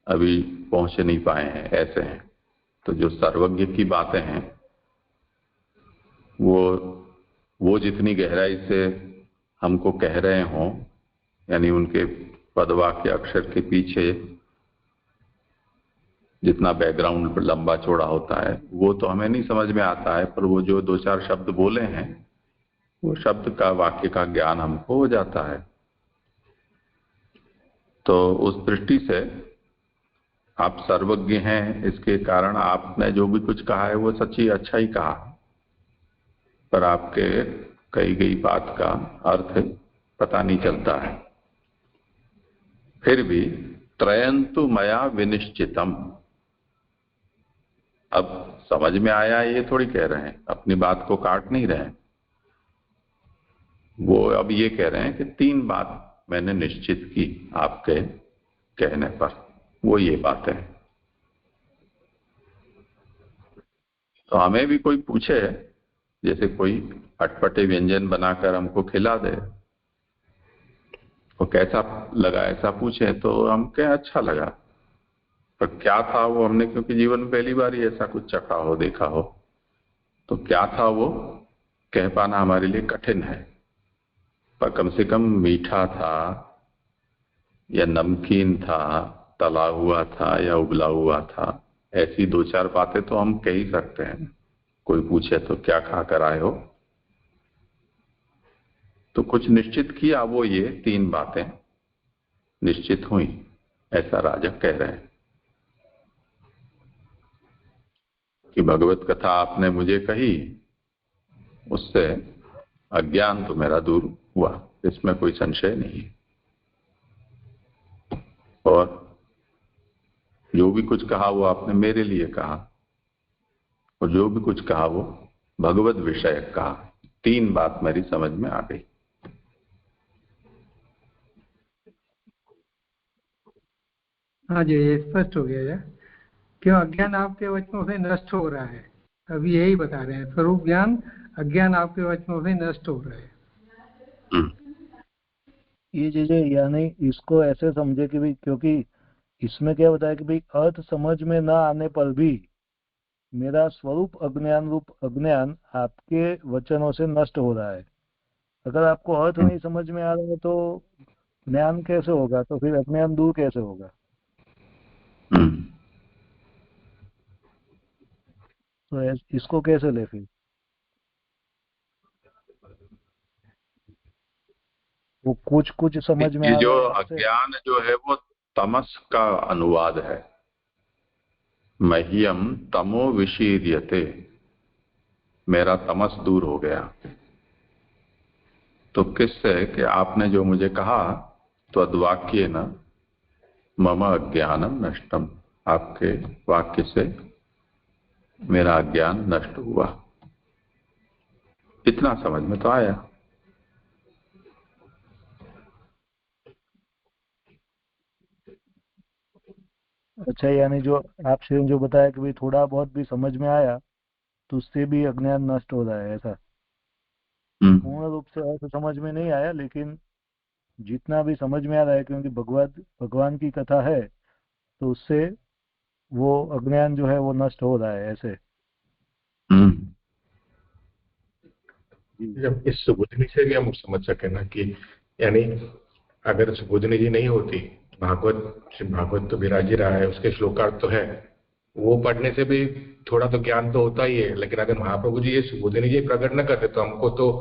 अभी पहुंच नहीं पाए हैं, ऐसे हैं। तो जो सर्वज्ञ की बातें हैं वो जितनी गहराई से हमको कह रहे हों, यानी उनके पदवाक्य अक्षर के पीछे जितना बैकग्राउंड लंबा चौड़ा होता है वो तो हमें नहीं समझ में आता है, पर वो जो दो चार शब्द बोले हैं वो शब्द का वाक्य का ज्ञान हमको हो जाता है। तो उस दृष्टि से आप सर्वज्ञ हैं, इसके कारण आपने जो भी कुछ कहा है वो सच्ची अच्छा ही कहा, पर आपके कही गई बात का अर्थ पता नहीं चलता है। फिर भी त्रयंतु मया विनिश्चितम, अब समझ में आया ये थोड़ी कह रहे हैं, अपनी बात को काट नहीं रहे हैं। वो अब ये कह रहे हैं कि 3 बात मैंने निश्चित की आपके कहने पर, वो ये बात है। तो हमें भी कोई पूछे, जैसे कोई अटपटे व्यंजन बनाकर हमको खिला दे, वो कैसा लगा ऐसा पूछे तो हम कहें अच्छा लगा, पर क्या था वो, हमने क्योंकि जीवन में पहली बार ही ऐसा कुछ चखा हो, देखा हो, तो क्या था वो कह पाना हमारे लिए कठिन है। पर कम से कम मीठा था या नमकीन था, तला हुआ था या उबला हुआ था, ऐसी 2-4 बातें तो हम कह ही सकते हैं। कोई पूछे तो क्या खा कर आए हो, तो कुछ निश्चित किया, वो ये 3 बातें निश्चित हुई, ऐसा राजक कह रहे हैं कि भगवत कथा आपने मुझे कही, उससे अज्ञान तो मेरा दूर हुआ, इसमें कोई संशय नहीं। और जो भी कुछ कहा वो आपने मेरे लिए कहा, और जो भी कुछ कहा वो भगवत विषय कहा। 3 बात मेरी समझ में आ गई। हाँ जी, ये स्पष्ट हो गया है। क्यों अज्ञान आपके वचनों से नष्ट हो रहा है, अभी यही बता रहे हैं। स्वरूप ज्ञान, अज्ञान आपके वचनों से नष्ट हो रहा है। ये चीजें यानी इसको ऐसे समझे कि भाई, क्योंकि इसमें क्या बताया कि भाई अर्थ समझ में ना आने पर भी मेरा स्वरूप अज्ञान रूप अज्ञान आपके वचनों से नष्ट हो रहा है। अगर आपको अर्थ नहीं समझ में आ रहा है तो ज्ञान कैसे होगा, तो फिर अज्ञान दूर कैसे होगा? तो इसको कैसे ले फिर? वो कुछ कुछ समझ में ये आ जो रहा है। अज्ञान जो है वो तमस का अनुवाद है। मह्यम तमो विशीर्यते, मेरा तमस दूर हो गया। तो किससे कि आपने जो मुझे कहा, त्वद्वाक्ये न मम अज्ञानम नष्टम, आपके वाक्य से मेरा अज्ञान नष्ट हुआ। इतना समझ में तो आया। अच्छा, यानी जो आपसे जो बताया कि भाई थोड़ा बहुत भी समझ में आया तो उससे भी अज्ञान नष्ट हो रहा है, ऐसा? पूर्ण रूप से अर्थ समझ में नहीं आया, लेकिन जितना भी समझ में आ रहा है, क्योंकि भगवान की कथा है तो उससे वो अज्ञान जो है वो नष्ट हो रहा है ऐसे। जब इस सुबोधिनी से भी हम समझ सके ना कि यानी अगर सुबोधिनी जी नहीं होती, भागवत तो विराजी रहा है, उसके श्लोकार्थ तो है, वो पढ़ने से भी थोड़ा तो ज्ञान तो होता ही है, लेकिन अगर महाप्रभु जी ये सुबोधिनी जी प्रकट न करते तो हमको तो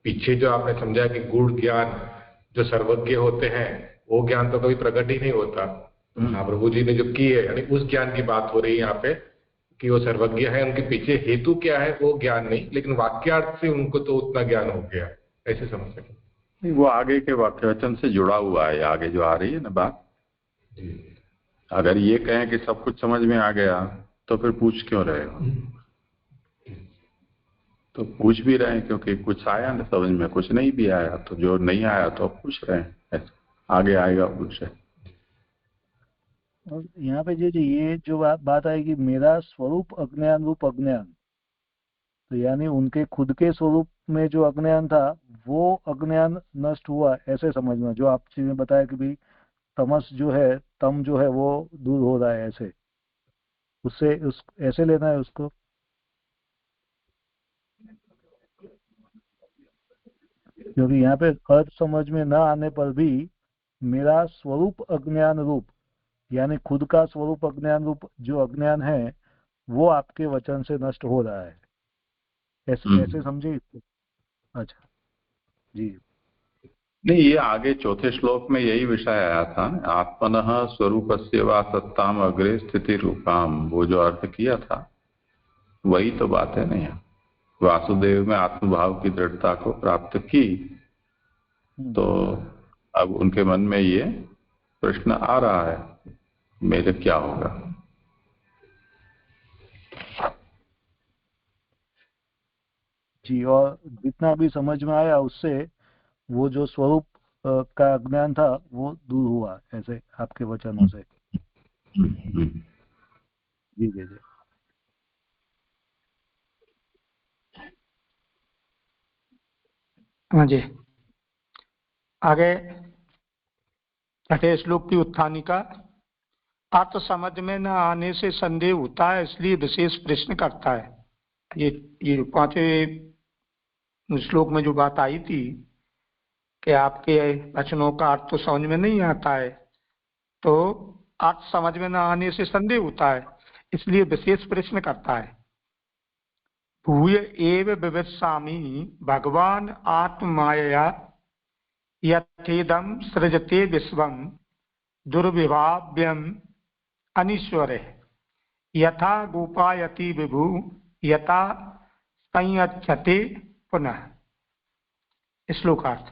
पीछे जो आपने समझा कि गुण ज्ञान जो सर्वज्ञ होते हैं वो ज्ञान तो कभी प्रकट ही नहीं होता। महाप्रभु जी ने जो की है, यानी उस ज्ञान की बात हो रही है यहाँ पे कि वो सर्वज्ञ है, उनके पीछे हेतु क्या है वो ज्ञान नहीं, लेकिन वाक्यार्थ से उनको तो उतना ज्ञान हो गया, ऐसे समझ सके। वो आगे के वाक्य वचन से जुड़ा हुआ है, आगे जो आ रही है ना बात। अगर ये कहें कि सब कुछ समझ में आ गया तो फिर पूछ क्यों रहे हो? तो पूछ भी रहे हैं क्योंकि कुछ आया ना समझ में, कुछ नहीं भी आया, तो जो नहीं आया तो अब पूछ रहे हैं, आगे आएगा पूछ रहे। और यहाँ पे ये जो बात आएगी मेरा स्वरूप अज्ञान रूप अज्ञान, तो यानी उनके खुद के स्वरूप में जो अज्ञान था वो अज्ञान नष्ट हुआ ऐसे समझना। जो आपने बताया कि भाई तमस जो है, तम जो है वो दूर हो रहा है, ऐसे उससे ऐसे लेना है उसको। क्योंकि यहाँ पे अर्थ समझ में न आने पर भी मेरा स्वरूप अज्ञान रूप, यानी खुद का स्वरूप अज्ञान रूप जो अज्ञान है वो आपके वचन से नष्ट हो रहा है, ऐसे समझे इसको? अच्छा जी। नहीं, ये आगे चौथे श्लोक में यही विषय आया था, आत्मनः स्वरूपस्य वा सत्ताम अग्रे स्थिति रूपाम, वो जो अर्थ किया था वही तो बात है नहीं। वासुदेव में आत्मभाव की दृढ़ता को प्राप्त की तो अब उनके मन में ये प्रश्न आ रहा है मेरे क्या होगा। जी, और जितना भी समझ में आया उससे वो जो स्वरूप का अज्ञान था वो दूर हुआ ऐसे आपके वचनों से। जी जी जी। हाँ जी, आगे छठे श्लोक की उत्थानिका। अर्थ समझ में न आने से संदेह होता है, इसलिए विशेष प्रश्न करता है। ये पांचवें श्लोक में जो बात आई थी कि आपके वचनों का अर्थ तो समझ में नहीं आता है, तो अर्थ समझ में न आने से संदेह होता है, इसलिए विशेष प्रश्न करता है। भूय एव विवत्सामि भगवान आत्ममायया यथेदम सृजते विश्वम दुर्विभाव्यम अनीश्वरे यथा गोपायति विभु यथा संयच्छते पुनः। श्लोकार्थ।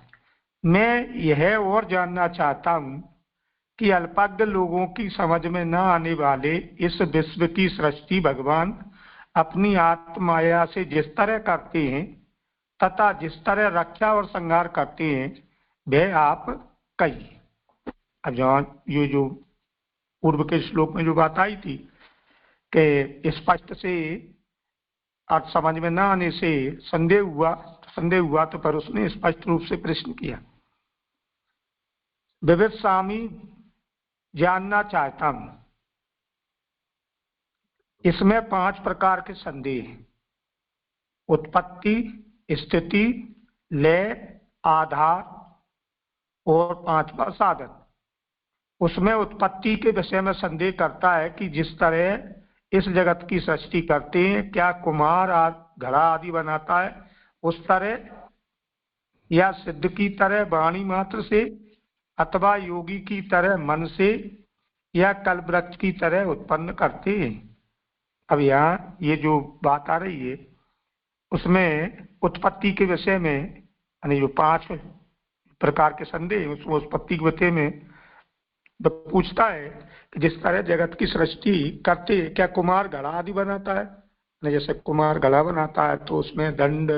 मैं यह और जानना चाहता हूं कि अल्पज्ञ लोगों की समझ में न आने वाले इस विश्व की सृष्टि भगवान अपनी आत्माया से जिस तरह करते हैं तथा जिस तरह रक्षा और संहार करते हैं वह आप कहिए। अब जहाँ ये जो पूर्व के श्लोक में जो बात आई थी कि स्पष्ट से अर्थ समझ में न आने से संदेह हुआ तो पर उसने स्पष्ट रूप से प्रश्न किया। विवत्सामि जानना चाहता हूं। इसमें 5 प्रकार के संदेह हैं: उत्पत्ति, स्थिति, लय, आधार और 5वां साधन। उसमें उत्पत्ति के विषय में संदेह करता है कि जिस तरह इस जगत की सृष्टि करते हैं क्या कुम्हार घड़ा आदि बनाता है उस तरह, या सिद्ध की तरह वाणी मात्र से, अथवा योगी की तरह मन से, या कल्पवृक्ष की तरह उत्पन्न करते हैं। अब यहाँ ये जो बात आ रही है उसमें उत्पत्ति के विषय में यानी जो 5 प्रकार के संदेह उसमें उत्पत्ति के विषय में तो पूछता है कि जिस तरह जगत की सृष्टि करते क्या कुम्हार घड़ा आदि बनाता है, जैसे कुम्हार घड़ा बनाता है तो उसमें दंड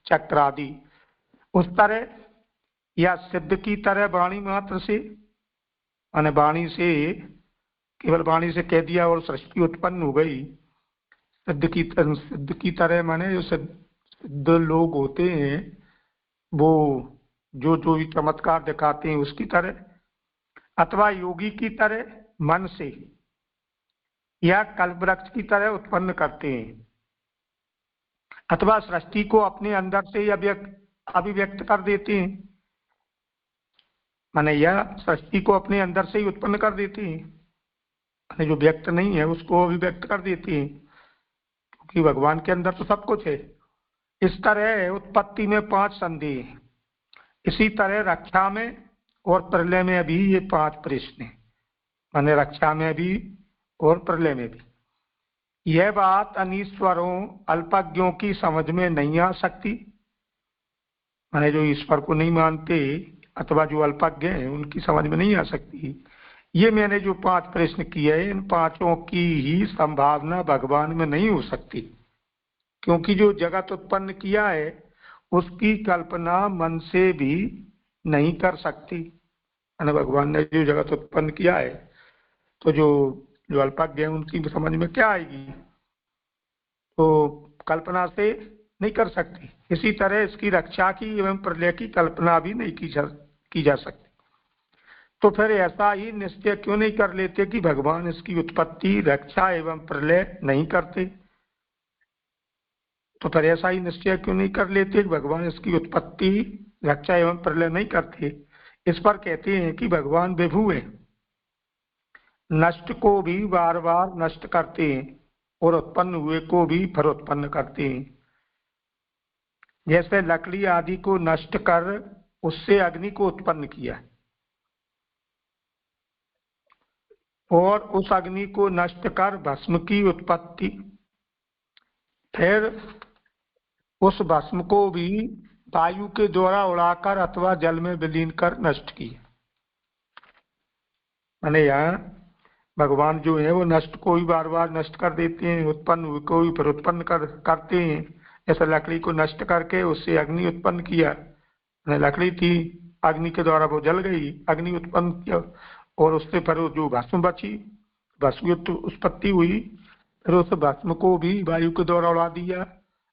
चक्र आदि उस तरह, या सिद्ध की तरह वाणी मात्र से, माने वाणी से केवल वाणी से कह दिया और सृष्टि उत्पन्न हो गई। सिद्ध की तरह माने जो सिद्ध लोग होते हैं वो जो भी चमत्कार दिखाते हैं उसकी तरह, अथवा योगी की तरह मन से, या कल्पवृक्ष की तरह उत्पन्न करते हैं, अथवा सृष्टि को अपने अंदर से अभिव्यक्त कर देते हैं। माने यह सृष्टि को अपने अंदर से ही उत्पन्न कर देते हैं, माने जो व्यक्त नहीं है उसको अभिव्यक्त कर देते हैं, क्योंकि भगवान के अंदर तो सब कुछ है। इस तरह उत्पत्ति में 5 संदेह हैं। इसी तरह रक्षा में और प्रलय में भी ये 5 प्रश्न हैं, माने रक्षा में भी और प्रलय में भी। यह बात अनीश्वरों अल्पज्ञों की समझ में नहीं आ सकती, माने जो ईश्वर को नहीं मानते अथवा जो अल्पज्ञ हैं उनकी समझ में नहीं आ सकती। ये मैंने जो 5 प्रश्न किए हैं, इन 5 की ही संभावना भगवान में नहीं हो सकती, क्योंकि जो जगत उत्पन्न किया है उसकी कल्पना मन से भी नहीं कर सकती। भगवान ने जो जगत उत्पन्न किया है तो जो अल्पज्ञ है उनकी समझ में क्या आएगी, तो कल्पना से नहीं कर सकती। इसी तरह इसकी रक्षा की एवं प्रलय की कल्पना भी नहीं की जा सकती। तो फिर ऐसा ही निश्चय क्यों नहीं कर लेते कि भगवान इसकी उत्पत्ति, रक्षा एवं प्रलय नहीं करते? तो फिर ऐसा ही निश्चय क्यों नहीं कर लेते कि भगवान इसकी उत्पत्ति, रक्षा एवं प्रलय नहीं करते? इस पर कहते हैं कि भगवान विभु है, नष्ट को भी बार बार नष्ट करते हैं और उत्पन्न हुए को भी फिर उत्पन्न करते हैं। जैसे लकड़ी आदि को नष्ट कर उससे अग्नि को उत्पन्न किया और उस अग्नि को नष्ट कर भस्म की उत्पत्ति, फिर उस भस्म को भी वायु के द्वारा उड़ाकर अथवा जल में विलीन कर नष्ट किया। माने यहाँ भगवान जो है वो नष्ट को भी बार बार नष्ट कर देते हैं, उत्पन्न हुए को भी फिर उत्पन्न करते हैं। जैसे लकड़ी को नष्ट करके उससे अग्नि उत्पन्न किया, लकड़ी थी, अग्नि के द्वारा वो जल गई, अग्नि उत्पन्न किया और उससे फिर जो भस्म बची, भस्म की उत्पत्ति हुई, फिर उस भस्म को भी वायु के द्वारा उड़ा दिया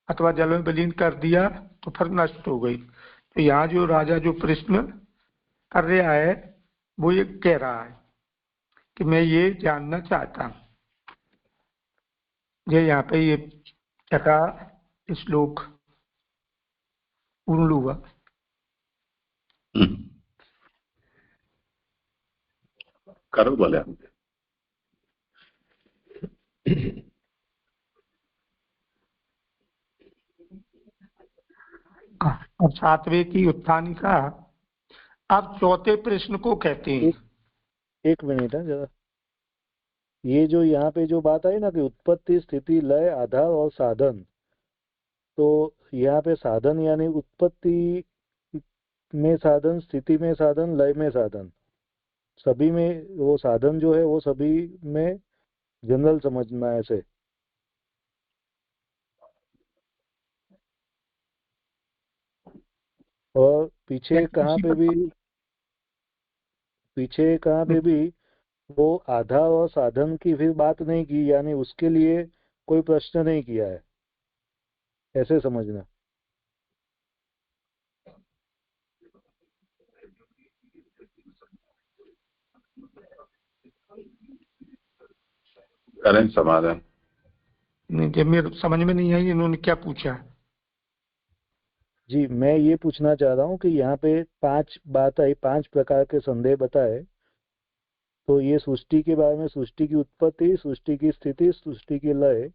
अथवा जल में विलीन कर दिया तो फिर नष्ट हो गई। तो यहाँ जो राजा जो प्रश्न कर रहा है वो ये कह रहा है कि मैं ये जानना चाहता हूँ, ये यहाँ पे ये छठा श्लोक पूर्ण हुआ। करो बोले। और 7वें की उत्थानिका अब 4थे प्रश्न को कहते हैं। एक मिनट है जरा, ये जो यहाँ पे जो बात आई ना कि उत्पत्ति, स्थिति, लय, आधार और साधन, तो यहाँ पे साधन यानी उत्पत्ति में साधन, स्थिति में साधन, लय में साधन, सभी में वो साधन जो है वो सभी में जनरल समझना है ऐसे। और पीछे कहाँ पे भी वो आधार और साधन की फिर बात नहीं की, यानी उसके लिए कोई प्रश्न नहीं किया है, ऐसे समझना। करें समाधान। नहीं, जब मेरे समझ में नहीं आई इन्होंने क्या पूछा। जी, मैं ये पूछना चाह रहा हूँ कि यहाँ पे 5 बात आई, 5 प्रकार के संदेह बताए। तो ये सृष्टि के बारे में, सृष्टि की उत्पत्ति, सृष्टि की स्थिति, सृष्टि की लय,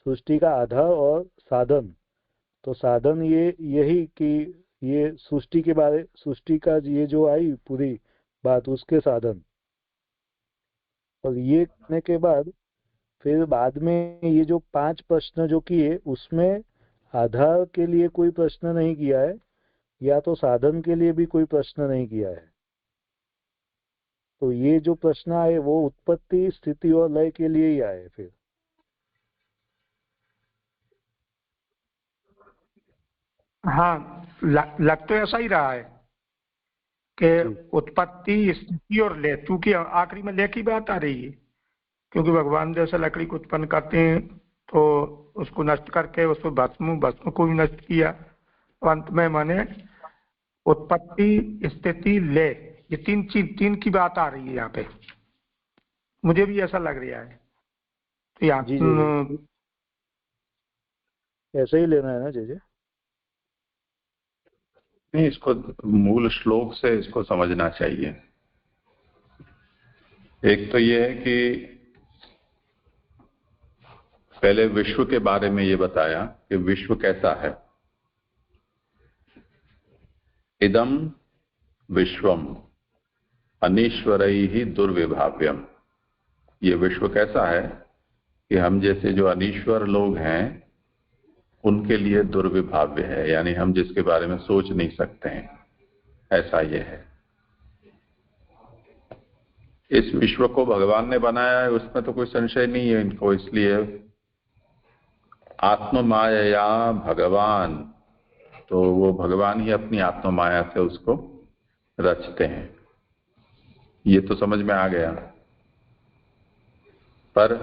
सृष्टि का आधार और साधन। तो साधन ये यही कि ये सृष्टि के बारे, सृष्टि का ये जो आई पूरी बात उसके साधन। और ये करने के बाद फिर बाद में ये जो 5 प्रश्न जो किए उसमें आधार के लिए कोई प्रश्न नहीं किया है, या तो साधन के लिए भी कोई प्रश्न नहीं किया है। तो ये जो प्रश्न आए वो उत्पत्ति, स्थिति और लय के लिए ही आए फिर। हाँ, लग तो ऐसा ही रहा है कि उत्पत्ति, स्थिति और लय, क्योंकि आखिरी में लय की बात आ रही है, क्योंकि भगवान जैसे लकड़ी को उत्पन्न करते हैं तो उसको नष्ट करके उसको भस्म को भी नष्ट किया। तो अंत में माने उत्पत्ति, स्थिति, लय, ये 3 की बात आ रही है यहाँ पे। मुझे भी ऐसा लग रहा है जी जी ऐसे ही लेना है ना जी? नहीं, इसको मूल श्लोक से इसको समझना चाहिए। एक तो ये है कि पहले विश्व के बारे में ये बताया कि विश्व कैसा है। इदम विश्वम अनीश्वरैहि दुर्विभाव्यम। ये विश्व कैसा है कि हम जैसे जो अनीश्वर लोग हैं उनके लिए दुर्विभाव्य है, यानी हम जिसके बारे में सोच नहीं सकते हैं, ऐसा ये है। इस विश्व को भगवान ने बनाया है, उसमें तो कोई संशय नहीं है इनको, इसलिए आत्ममाया भगवान, तो वो भगवान ही अपनी आत्ममाया से उसको रचते हैं, ये तो समझ में आ गया। पर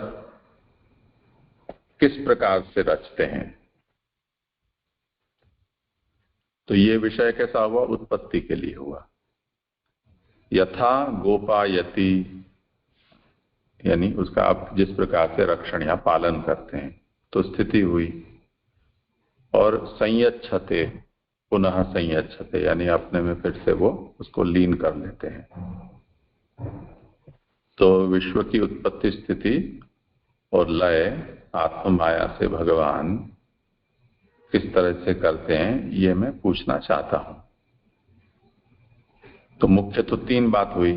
किस प्रकार से रचते हैं, तो ये विषय कैसा हुआ? उत्पत्ति के लिए हुआ। यथा गोपायति, यानी उसका आप जिस प्रकार से रक्षण या पालन करते हैं, तो स्थिति हुई। और संयच्छते, पुनः संयच्छते, यानी अपने में फिर से वो उसको लीन कर लेते हैं। तो विश्व की उत्पत्ति, स्थिति और लय आत्ममाया से भगवान किस तरह से करते हैं, ये मैं पूछना चाहता हूं। तो मुख्य तो 3 बात हुई।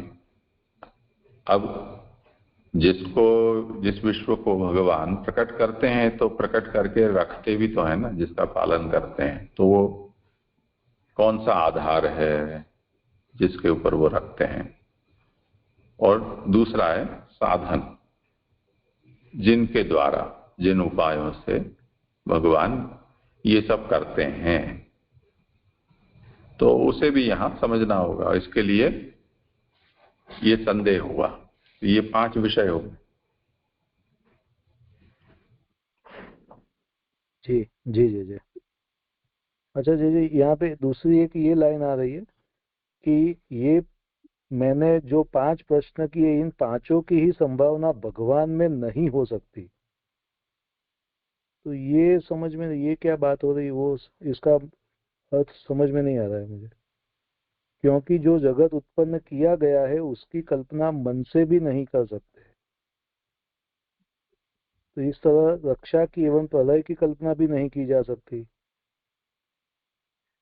अब जिस विश्व को भगवान प्रकट करते हैं, तो प्रकट करके रखते भी तो है ना, जिसका पालन करते हैं, तो वो कौन सा आधार है जिसके ऊपर वो रखते हैं। और दूसरा है साधन, जिनके द्वारा, जिन उपायों से भगवान ये सब करते हैं, तो उसे भी यहां समझना होगा। इसके लिए ये संदेह हुआ। ये 5 विषय हो गए। जी जी जी जी अच्छा जी जी, यहाँ पे दूसरी एक ये लाइन आ रही है कि ये मैंने जो 5 प्रश्न किए, इन 5 की ही संभावना भगवान में नहीं हो सकती। तो ये समझ में, ये क्या बात हो रही है, वो इसका अर्थ समझ में नहीं आ रहा है मुझे। क्योंकि जो जगत उत्पन्न किया गया है उसकी कल्पना मन से भी नहीं कर सकते, तो इस तरह रक्षा की एवं प्रलय की कल्पना भी नहीं की जा सकती।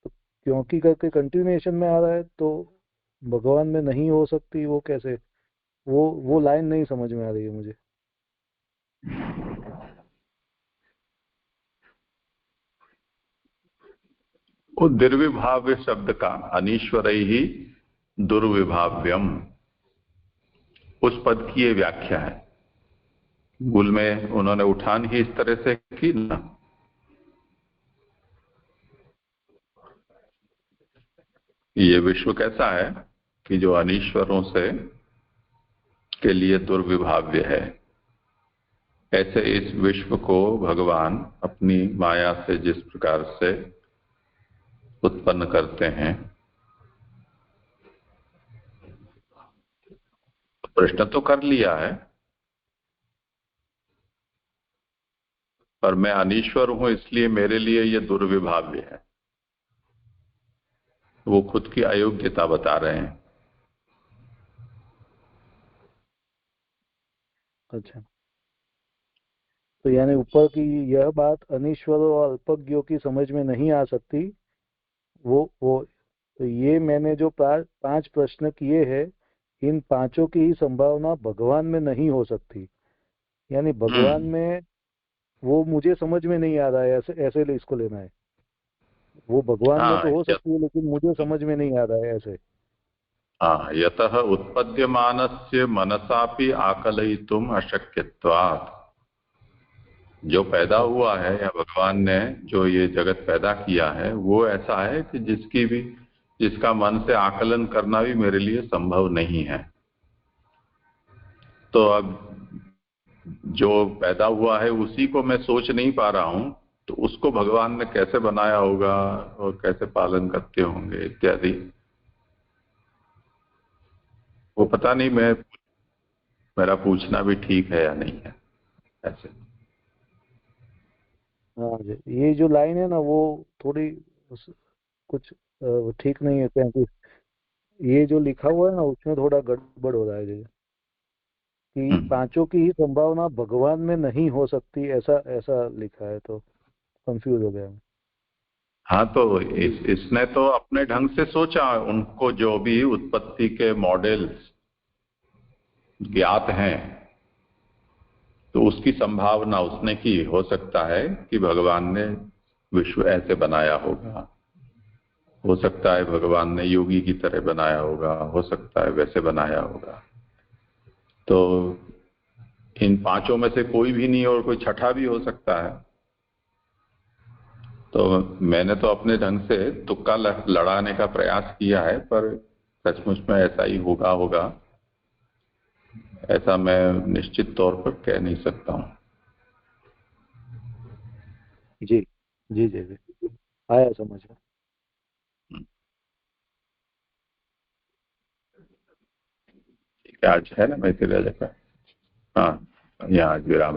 तो क्योंकि करके कंटिन्यूएशन में आ रहा है, तो भगवान में नहीं हो सकती, वो कैसे? वो लाइन नहीं समझ में आ रही है मुझे। वो दुर्विभाव्य शब्द का अनीश्वर ही दुर्विभाव्यम, उस पद की ये व्याख्या है। मूल में उन्होंने उठान ही इस तरह से की ना। ये विश्व कैसा है कि जो अनीश्वरों से के लिए दुर्विभाव्य है, ऐसे इस विश्व को भगवान अपनी माया से जिस प्रकार से उत्पन्न करते हैं, प्रश्न तो कर लिया है, पर मैं अनीश्वर हूं इसलिए मेरे लिए ये दुर्विभाव्य है। वो खुद की अयोग्यता बता रहे हैं। अच्छा, तो यानी ऊपर की यह बात अनीश्वर और अल्पज्ञों की समझ में नहीं आ सकती। वो तो ये मैंने जो 5 प्रश्न किए हैं, इन 5 की ही संभावना भगवान में नहीं हो सकती। यानी भगवान में वो मुझे समझ में नहीं आ रहा है, ऐसे इसको लेना है। वो भगवान में तो हो सकती है, लेकिन मुझे समझ में नहीं आ रहा है ऐसे। यतः उत्पद्यमानस्य मनसापि आकलयितुम अशक्यत्वात्। जो पैदा हुआ है, या भगवान ने जो ये जगत पैदा किया है, वो ऐसा है कि जिसका मन से आकलन करना भी मेरे लिए संभव नहीं है। तो अब जो पैदा हुआ है उसी को मैं सोच नहीं पा रहा हूं, तो उसको भगवान ने कैसे बनाया होगा और कैसे पालन करते होंगे इत्यादि, वो पता नहीं। मेरा पूछना भी ठीक है या नहीं है, ऐसे। हाँ जी, ये जो लाइन है ना वो थोड़ी कुछ ठीक नहीं है, क्योंकि ये जो लिखा हुआ है ना उसमें थोड़ा गड़बड़ हो रहा है जी, कि पांचों की ही संभावना भगवान में नहीं हो सकती, ऐसा ऐसा लिखा है, तो कंफ्यूज हो गया। हाँ, तो इसने तो अपने ढंग से सोचा, उनको जो भी उत्पत्ति के मॉडल्स ज्ञात हैं तो उसकी संभावना उसने की। हो सकता है कि भगवान ने विश्व ऐसे बनाया होगा, हो सकता है भगवान ने योगी की तरह बनाया होगा, हो सकता है वैसे बनाया होगा। तो इन पांचों में से कोई भी नहीं और कोई छठा भी हो सकता है। तो मैंने तो अपने ढंग से तुक्का लड़ाने का प्रयास किया है, पर सचमुच में ऐसा ही होगा ऐसा मैं निश्चित तौर पर कह नहीं सकता हूँ। जी जी जी जी, आया समझ में। आज है ना, मैं इसे ले लेकर, हाँ, यहाँ आज विराम।